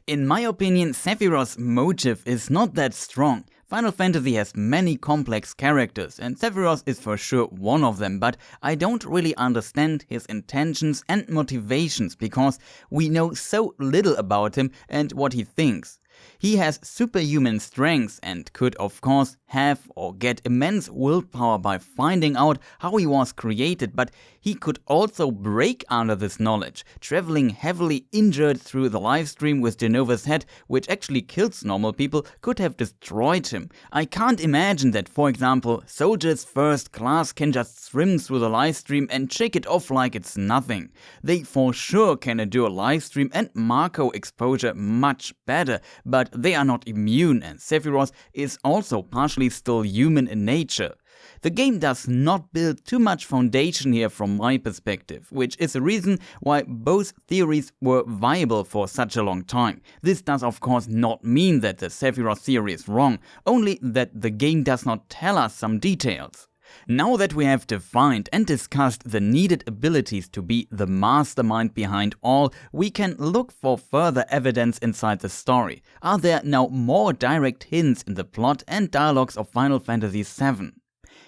In my opinion, Sephiroth's motive is not that strong. Final Fantasy has many complex characters, and Sephiroth is for sure one of them, but I don't really understand his intentions and motivations because we know so little about him and what he thinks. He has superhuman strengths and could of course have or get immense willpower by finding out how he was created, but he could also break under this knowledge, traveling heavily injured through the livestream with Genova's head, which actually kills normal people, could have destroyed him. I can't imagine that, for example, Soldier's first class can just swim through the livestream and shake it off like it's nothing. They for sure can endure livestream and Marco exposure much better, but they are not immune, and Sephiroth is also partially still human in nature. The game does not build too much foundation here from my perspective, which is a reason why both theories were viable for such a long time. This does of course not mean that the Sephiroth theory is wrong, only that the game does not tell us some details. Now that we have defined and discussed the needed abilities to be the mastermind behind all, we can look for further evidence inside the story. Are there now more direct hints in the plot and dialogues of Final Fantasy VII?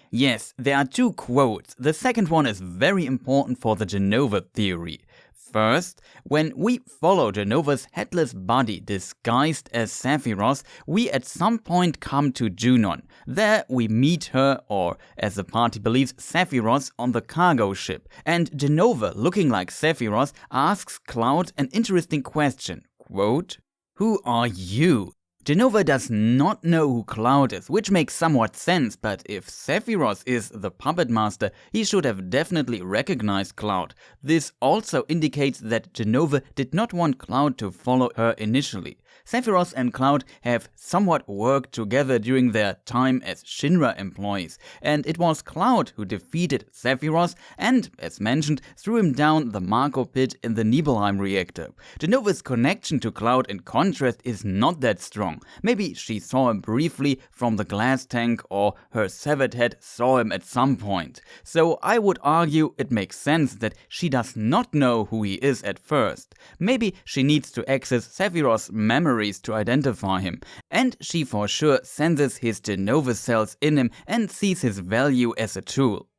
Yes, there are two quotes. The second one is very important for the Jenova Theory. First, when we follow Genova's headless body disguised as Sephiroth, we at some point come to Junon. There we meet her, or as the party believes, Sephiroth, on the cargo ship. And Genova, looking like Sephiroth, asks Cloud an interesting question. Quote, "Who are you?" Genova does not know who Cloud is, which makes somewhat sense, but if Sephiroth is the puppet master, he should have definitely recognized Cloud. This also indicates that Genova did not want Cloud to follow her initially. Sephiroth and Cloud have somewhat worked together during their time as Shinra employees, and it was Cloud who defeated Sephiroth and, as mentioned, threw him down the Marco pit in the Nibelheim reactor. Genova's connection to Cloud, in contrast, is not that strong. Maybe she saw him briefly from the glass tank, or her severed head saw him at some point. So I would argue it makes sense that she does not know who he is at first. Maybe she needs to access Sephiroth's memories to identify him, and she for sure senses his Genova cells in him and sees his value as a tool.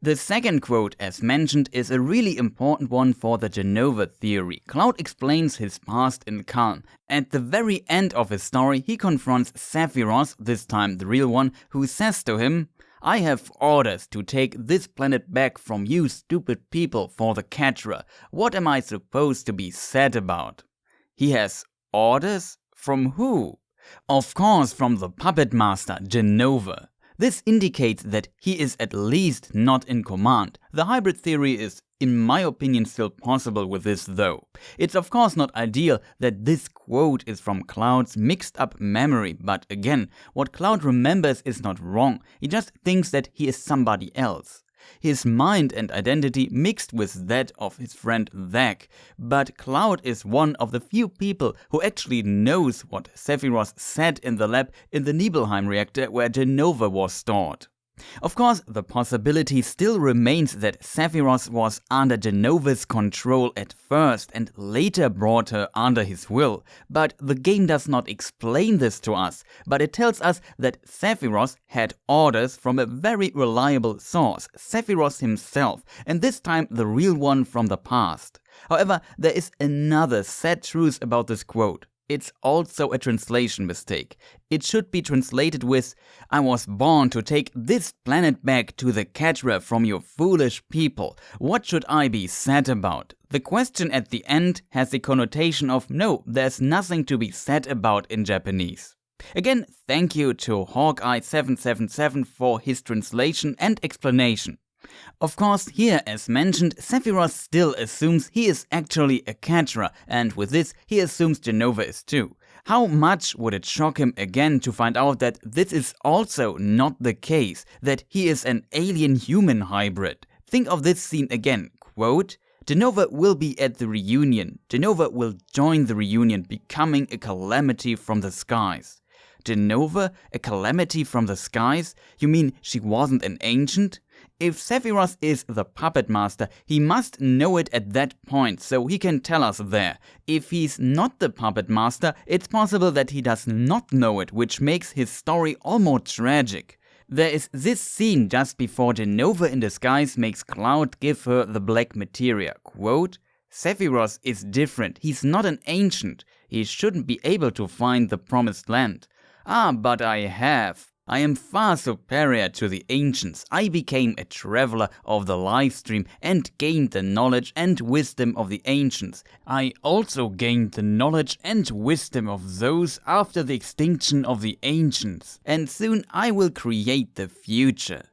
The second quote, as mentioned, is a really important one for the Jenova Theory. Cloud explains his past in calm. At the very end of his story, he confronts Sephiroth, this time the real one, who says to him, "I have orders to take this planet back from you stupid people for the Catra. What am I supposed to be sad about?" He has orders? From who? Of course, from the puppet master, Genova. This indicates that he is at least not in command. The hybrid theory is, in my opinion, still possible with this though. It's of course not ideal that this quote is from Cloud's mixed up memory, but again, what Cloud remembers is not wrong. He just thinks that he is somebody else. His mind and identity mixed with that of his friend Zack, but Cloud is one of the few people who actually knows what Sephiroth said in the lab in the Nibelheim reactor where Genova was stored. Of course, the possibility still remains that Sephiroth was under Genova's control at first and later brought her under his will, but the game does not explain this to us, but it tells us that Sephiroth had orders from a very reliable source, Sephiroth himself, and this time the real one from the past. However, there is another sad truth about this quote. It's also a translation mistake. It should be translated with, "I was born to take this planet back to the Catra from your foolish people. What should I be sad about?" The question at the end has the connotation of, no, there's nothing to be sad about in Japanese. Again, thank you to Hawkeye777 for his translation and explanation. Of course, here, as mentioned, Sephiroth still assumes he is actually a Catra, and with this, he assumes Genova is too. How much would it shock him again to find out that this is also not the case, that he is an alien-human hybrid? Think of this scene again, quote, "Genova will be at the reunion. Genova will join the reunion, becoming a calamity from the skies." Genova, a calamity from the skies? You mean she wasn't an ancient? If Sephiroth is the puppet master, he must know it at that point, so he can tell us there. If he's not the puppet master, it's possible that he does not know it, which makes his story almost tragic. There is this scene just before Genova in disguise makes Cloud give her the black materia. Quote, "Sephiroth is different. He's not an ancient. He shouldn't be able to find the promised land." "Ah, but I have. I am far superior to the ancients. I became a traveler of the livestream and gained the knowledge and wisdom of the ancients. I also gained the knowledge and wisdom of those after the extinction of the ancients, and soon I will create the future."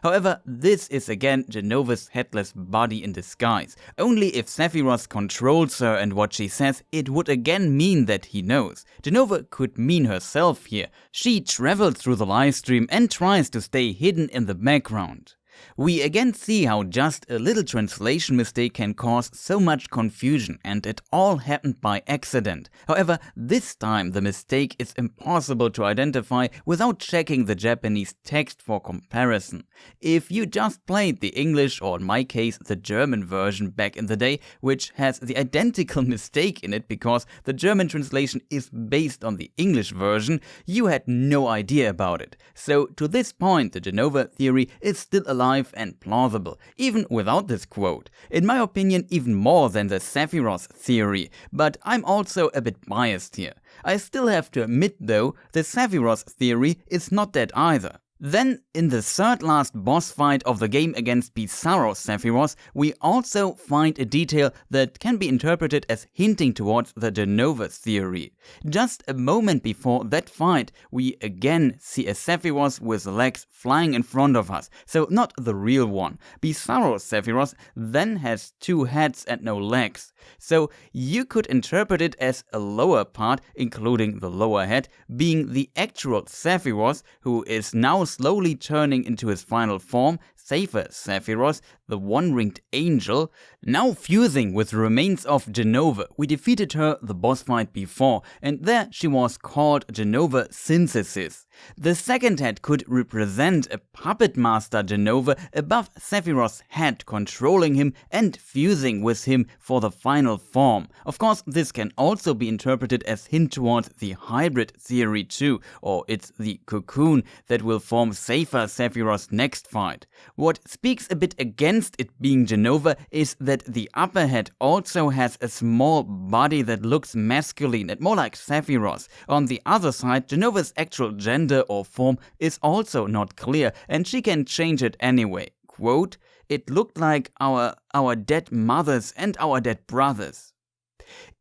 However, this is again Genova's headless body in disguise. Only if Sephiroth controls her and what she says, it would again mean that he knows. Genova could mean herself here. She travels through the livestream and tries to stay hidden in the background. We again see how just a little translation mistake can cause so much confusion, and it all happened by accident. However, this time the mistake is impossible to identify without checking the Japanese text for comparison. If you just played the English, or in my case the German version back in the day, which has the identical mistake in it because the German translation is based on the English version, you had no idea about it. So to this point the Jenova theory is still alive and plausible, even without this quote. In my opinion, even more than the Sephiroth theory, but I'm also a bit biased here. I still have to admit though, the Sephiroth theory is not that either. Then, in the third last boss fight of the game against Bizarro Sephiroth, we also find a detail that can be interpreted as hinting towards the Jenova Theory. Just a moment before that fight, we again see a Sephiroth with legs flying in front of us, so not the real one. Bizarro Sephiroth then has two heads and no legs. So you could interpret it as a lower part, including the lower head, being the actual Sephiroth, who is now slowly turning into his final form, Safir Sephiroth, the one-ringed angel, now fusing with the remains of Genova. We defeated her the boss fight before, and there she was called Jenova Synthesis. The second head could represent a puppet master Genova above Sephiroth's head, controlling him and fusing with him for the final form. Of course, this can also be interpreted as hint towards the hybrid theory too, or it's the cocoon that will form Safir Sephiroth's next fight. What speaks a bit against it being Genova is that the upper head also has a small body that looks masculine and more like Sephiroth. On the other side, Genova's actual gender or form is also not clear, and she can change it anyway. Quote, "It looked like our dead mothers and our dead brothers."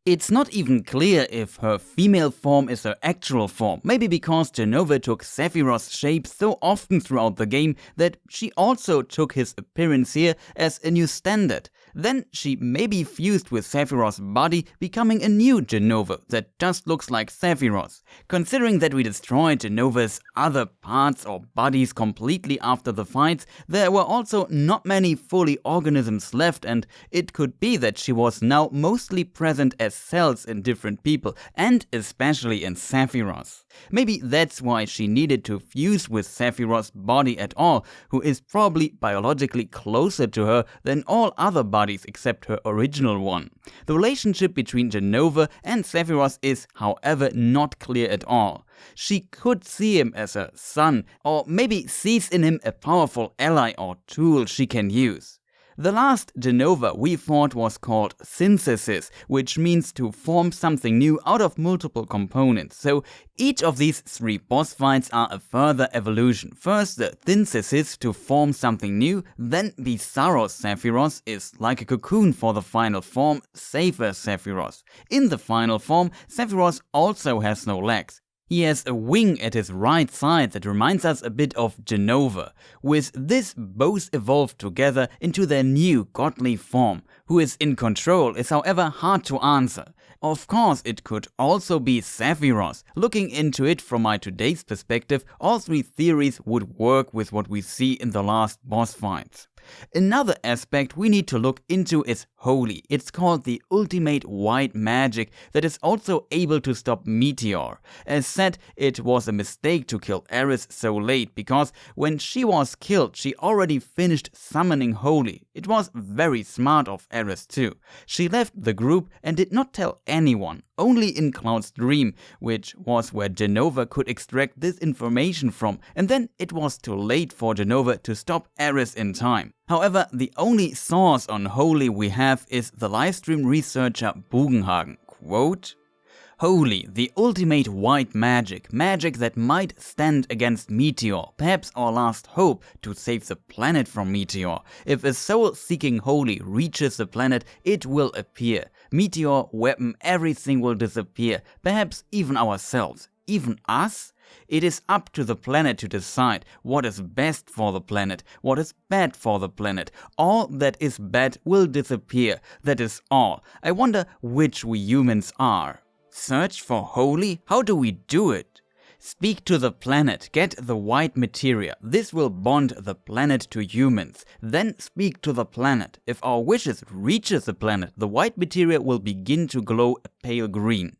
It's not even clear if her female form is her actual form, maybe because Genova took Sephiroth's shape so often throughout the game that she also took his appearance here as a new standard. Then she maybe fused with Sephiroth's body, becoming a new Genova that just looks like Sephiroth. Considering that we destroyed Genova's other parts or bodies completely after the fights, there were also not many fully organisms left, and it could be that she was now mostly present as cells in different people, and especially in Sephiroth. Maybe that's why she needed to fuse with Sephiroth's body at all, who is probably biologically closer to her than all other bodies except her original one. The relationship between Genova and Sephiroth is, however, not clear at all. She could see him as a son, or maybe sees in him a powerful ally or tool she can use. The last Genova we fought was called Synthesis, which means to form something new out of multiple components. So each of these three boss fights are a further evolution. First the Synthesis to form something new, then Bizarro Sephiroth is like a cocoon for the final form, Safir Sephiroth. In the final form, Sephiroth also has no legs. He has a wing at his right side that reminds us a bit of Genova. With this, both evolve together into their new godly form. Who is in control is however hard to answer. Of course, it could also be Sephiroth. Looking into it from my today's perspective, all three theories would work with what we see in the last boss fights. Another aspect we need to look into is Holy. It's called the ultimate white magic that is also able to stop Meteor. As said, it was a mistake to kill Aeris so late, because when she was killed she already finished summoning Holy. It was very smart of Aeris too. She left the group and did not tell anyone, only in Cloud's dream, which was where Genova could extract this information from, and then it was too late for Genova to stop Aeris in time. However, the only source on Holy we have is the livestream researcher Bugenhagen. Quote, "Holy, the ultimate white magic, magic that might stand against Meteor, perhaps our last hope to save the planet from Meteor. If a soul seeking Holy reaches the planet, it will appear. Meteor, weapon, everything will disappear, perhaps even ourselves. Even us? It is up to the planet to decide what is best for the planet, what is bad for the planet. All that is bad will disappear, that is all. I wonder which we humans are. Search for Holy? How do we do it? Speak to the planet, get the white materia. This will bond the planet to humans. Then speak to the planet. If our wishes reaches the planet, the white materia will begin to glow a pale green.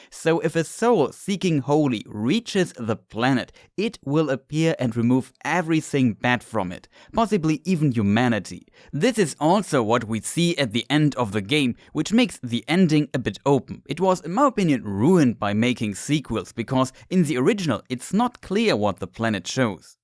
So if a soul seeking Holy reaches the planet, it will appear and remove everything bad from it, possibly even humanity. This is also what we see at the end of the game, which makes the ending a bit open. It was, in my opinion, ruined by making sequels, because in the original it's not clear what the planet shows.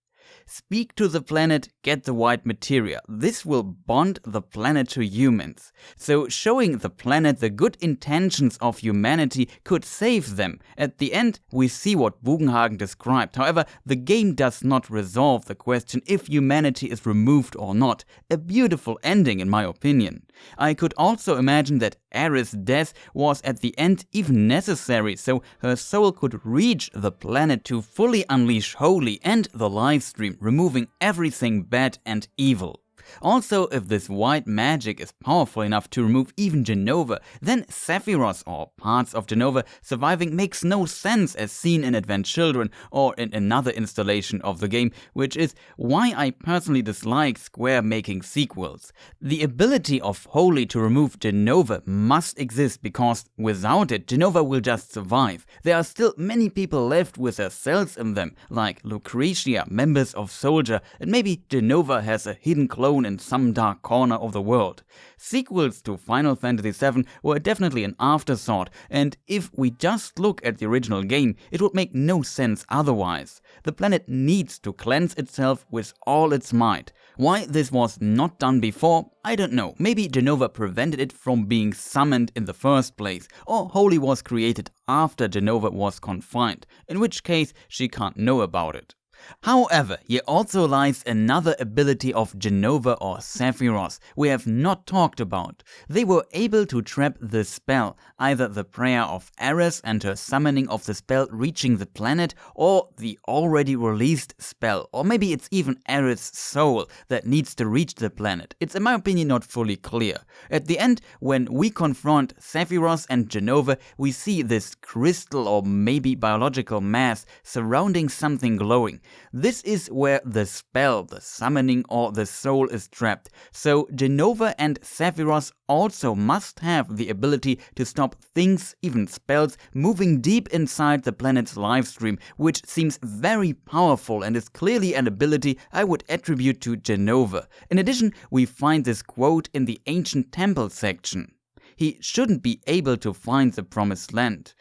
speak to the planet, get the white materia. This will bond the planet to humans. So showing the planet the good intentions of humanity could save them. At the end, we see what Bugenhagen described. However, the game does not resolve the question if humanity is removed or not. A beautiful ending, in my opinion. I could also imagine that Aerith's death was at the end even necessary, so her soul could reach the planet to fully unleash Holy and the livestream, removing everything bad and evil. Also, if this white magic is powerful enough to remove even Genova, then Sephiroth or parts of Genova surviving makes no sense as seen in Advent Children or in another installation of the game, which is why I personally dislike Square making sequels. The ability of Holy to remove Genova must exist because without it, Genova will just survive. There are still many people left with their cells in them, like Lucretia, members of Soldier, and maybe Genova has a hidden clone in some dark corner of the world. Sequels to Final Fantasy VII were definitely an afterthought, and if we just look at the original game, it would make no sense otherwise. The planet needs to cleanse itself with all its might. Why this was not done before, I don't know. Maybe Genova prevented it from being summoned in the first place, or Holy was created after Genova was confined, in which case she can't know about it. However, here also lies another ability of Genova or Sephiroth we have not talked about. They were able to trap the spell, either the prayer of Aeris and her summoning of the spell reaching the planet, or the already released spell, or maybe it's even Aerith's soul that needs to reach the planet. It's in my opinion not fully clear. At the end, when we confront Sephiroth and Genova, we see this crystal or maybe biological mass surrounding something glowing. This is where the spell, the summoning or the soul is trapped. So Genova and Sephiroth also must have the ability to stop things, even spells, moving deep inside the planet's livestream, which seems very powerful and is clearly an ability I would attribute to Genova. In addition, we find this quote in the ancient temple section. He shouldn't be able to find the promised land.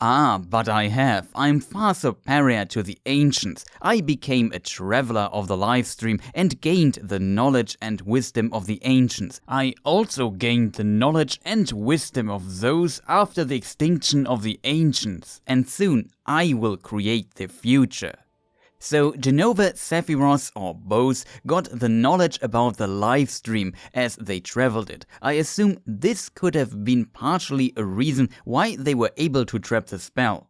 Ah, but I have. I'm far superior to the ancients. I became a traveler of the livestream and gained the knowledge and wisdom of the ancients. I also gained the knowledge and wisdom of those after the extinction of the ancients, and soon I will create the future. So Genova, Sephiroth or both got the knowledge about the live stream as they traveled it. I assume this could have been partially a reason why they were able to trap the spell.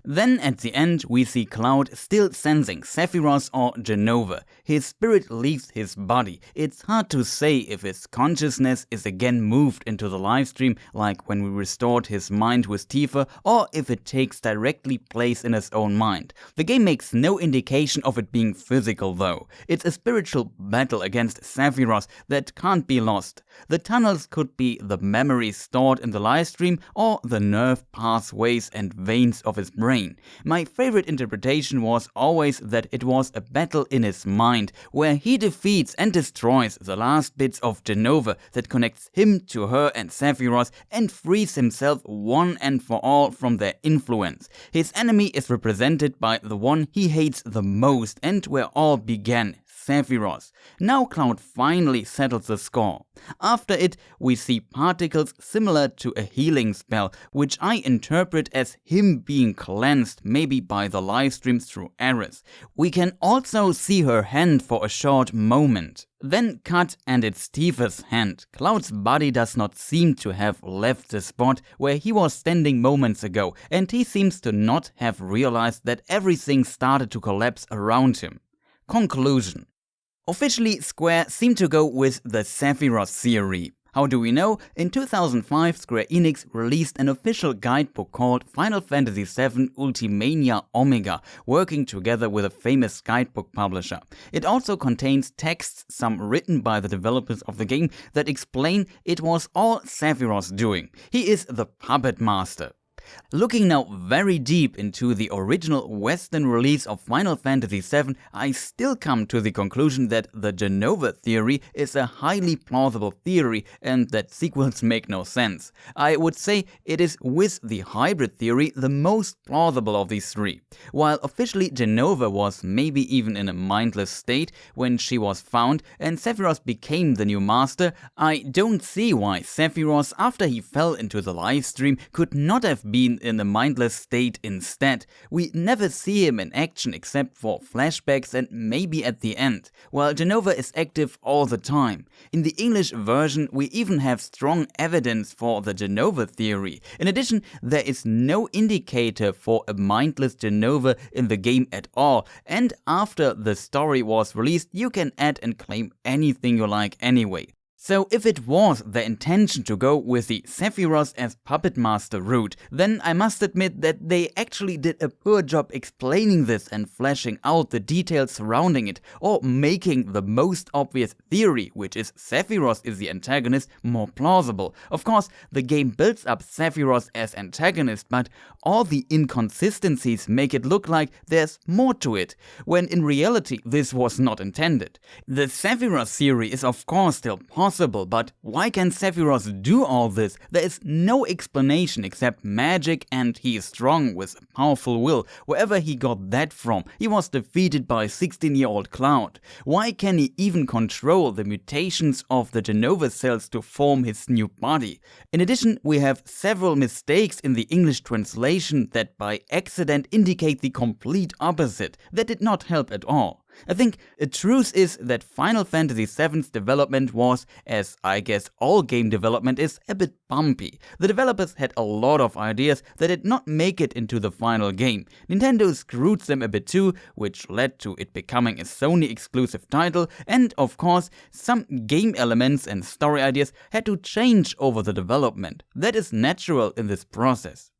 Then at the end we see Cloud still sensing Sephiroth or Genova. His spirit leaves his body. It's hard to say if his consciousness is again moved into the livestream like when we restored his mind with Tifa, or if it takes directly place in his own mind. The game makes no indication of it being physical though. It's a spiritual battle against Sephiroth that can't be lost. The tunnels could be the memories stored in the livestream or the nerve pathways and veins of his brain. My favorite interpretation was always that it was a battle in his mind, where he defeats and destroys the last bits of Genova that connects him to her and Sephiroth and frees himself one and for all from their influence. His enemy is represented by the one he hates the most and where all began, Sephiroth. Now Cloud finally settles the score. After it, we see particles similar to a healing spell, which I interpret as him being cleansed, maybe by the livestream through Aeris. We can also see her hand for a short moment. Then cut and it's Tifa's hand. Cloud's body does not seem to have left the spot where he was standing moments ago, and he seems to not have realized that everything started to collapse around him. Conclusion. Officially, Square seemed to go with the Sephiroth Theory. How do we know? In 2005, Square Enix released an official guidebook called Final Fantasy VII Ultimania Omega, working together with a famous guidebook publisher. It also contains texts, some written by the developers of the game, that explain it was all Sephiroth's doing. He is the puppet master. Looking now very deep into the original Western release of Final Fantasy VII, I still come to the conclusion that the Jenova Theory is a highly plausible theory and that sequels make no sense. I would say it is, with the hybrid theory, the most plausible of these three. While officially Genova was maybe even in a mindless state when she was found and Sephiroth became the new master, I don't see why Sephiroth, after he fell into the livestream, could not have been in a mindless state instead. We never see him in action except for flashbacks and maybe at the end, while Genova is active all the time. In the English version, we even have strong evidence for the Jenova theory. In addition, there is no indicator for a mindless Genova in the game at all, and after the story was released, you can add and claim anything you like anyway. So if it was their intention to go with the Sephiroth as puppet master route, then I must admit that they actually did a poor job explaining this and fleshing out the details surrounding it, or making the most obvious theory, which is Sephiroth is the antagonist, more plausible. Of course, the game builds up Sephiroth as antagonist, but all the inconsistencies make it look like there's more to it, when in reality this was not intended. The Sephiroth theory is of course still possible, but why can Sephiroth do all this? There is no explanation except magic, and he is strong with a powerful will. Wherever he got that from, he was defeated by a 16-year-old Cloud. Why can he even control the mutations of the Genova cells to form his new body? In addition, we have several mistakes in the English translation that by accident indicate the complete opposite. That did not help at all. I think the truth is that Final Fantasy VII's development was, as I guess all game development is, a bit bumpy. The developers had a lot of ideas that did not make it into the final game. Nintendo screwed them a bit too, which led to it becoming a Sony exclusive title, and of course, some game elements and story ideas had to change over the development. That is natural in this process.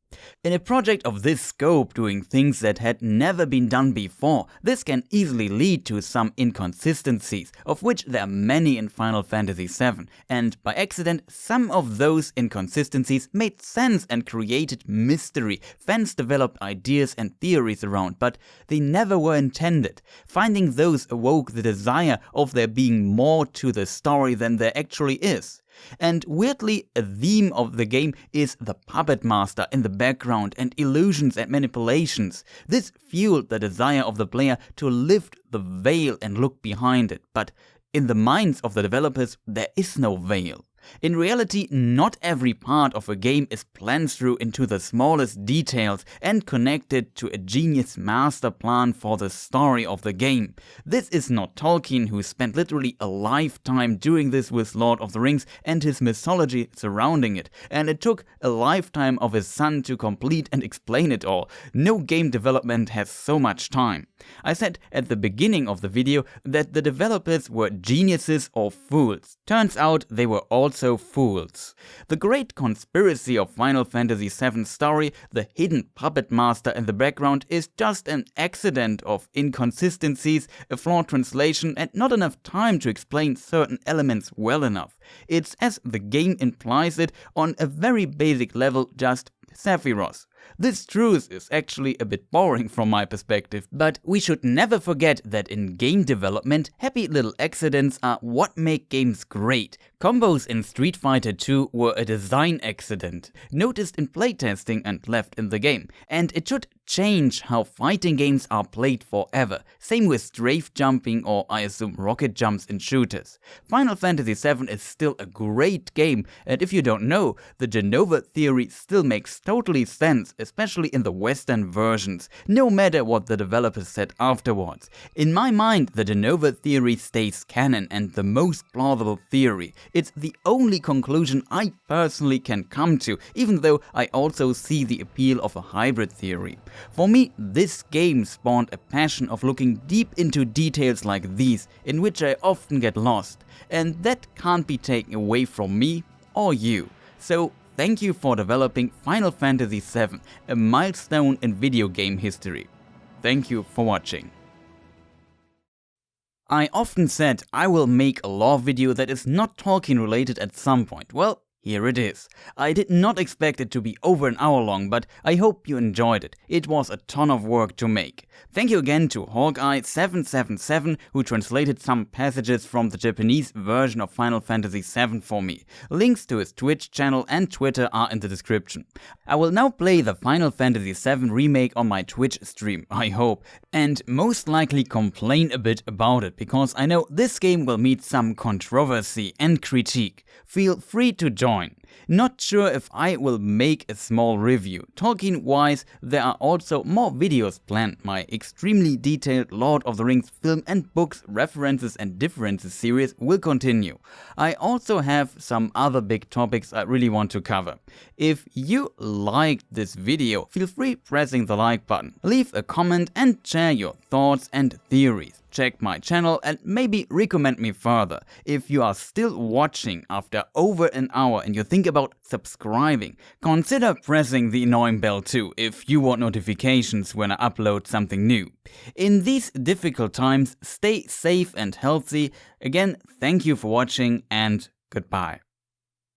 In a project of this scope, doing things that had never been done before, this can easily lead to some inconsistencies, of which there are many in Final Fantasy VII, and by accident, some of those inconsistencies made sense and created mystery. Fans developed ideas and theories around, but they never were intended. Finding those awoke the desire of there being more to the story than there actually is. And weirdly, a theme of the game is the puppet master in the background and illusions and manipulations. This fueled the desire of the player to lift the veil and look behind it, but in the minds of the developers there is no veil. In reality, not every part of a game is planned through into the smallest details and connected to a genius master plan for the story of the game. This is not Tolkien, who spent literally a lifetime doing this with Lord of the Rings and his mythology surrounding it, and it took a lifetime of his son to complete and explain it all. No game development has so much time. I said at the beginning of the video that the developers were geniuses or fools. Turns out they were also fools. The great conspiracy of Final Fantasy VII's story, the hidden puppet master in the background, is just an accident of inconsistencies, a flawed translation, and not enough time to explain certain elements well enough. It's, as the game implies it, on a very basic level, just Sephiroth. This truth is actually a bit boring from my perspective, but we should never forget that in game development, happy little accidents are what make games great. Combos in Street Fighter 2 were a design accident, noticed in playtesting and left in the game, and it should change how fighting games are played forever. Same with strafe jumping, or I assume rocket jumps in shooters. Final Fantasy VII is still a great game, and if you don't know, the Jenova Theory still makes totally sense, especially in the Western versions, no matter what the developers said afterwards. In my mind, the Jenova Theory stays canon and the most plausible theory. It's the only conclusion I personally can come to, even though I also see the appeal of a hybrid theory. For me, this game spawned a passion of looking deep into details like these, in which I often get lost, and that can't be taken away from me or you. So thank you for developing Final Fantasy VII, a milestone in video game history. Thank you for watching. I often said I will make a lore video that is not Tolkien related at some point. Well, here it is. I did not expect it to be over an hour long, but I hope you enjoyed it. It was a ton of work to make. Thank you again to Hawkeye777 who translated some passages from the Japanese version of Final Fantasy VII for me. Links to his Twitch channel and Twitter are in the description. I will now play the Final Fantasy VII Remake on my Twitch stream, I hope, and most likely complain a bit about it, because I know this game will meet some controversy and critique. Feel free to join. Not sure if I will make a small review. Tolkien-wise, there are also more videos planned. My extremely detailed Lord of the Rings film and books references and differences series will continue. I also have some other big topics I really want to cover. If you liked this video, feel free pressing the like button. Leave a comment and share your thoughts and theories. Check my channel and maybe recommend me further. If you are still watching after over an hour and you think about subscribing, consider pressing the annoying bell too if you want notifications when I upload something new. In these difficult times, stay safe and healthy. Again, thank you for watching and goodbye.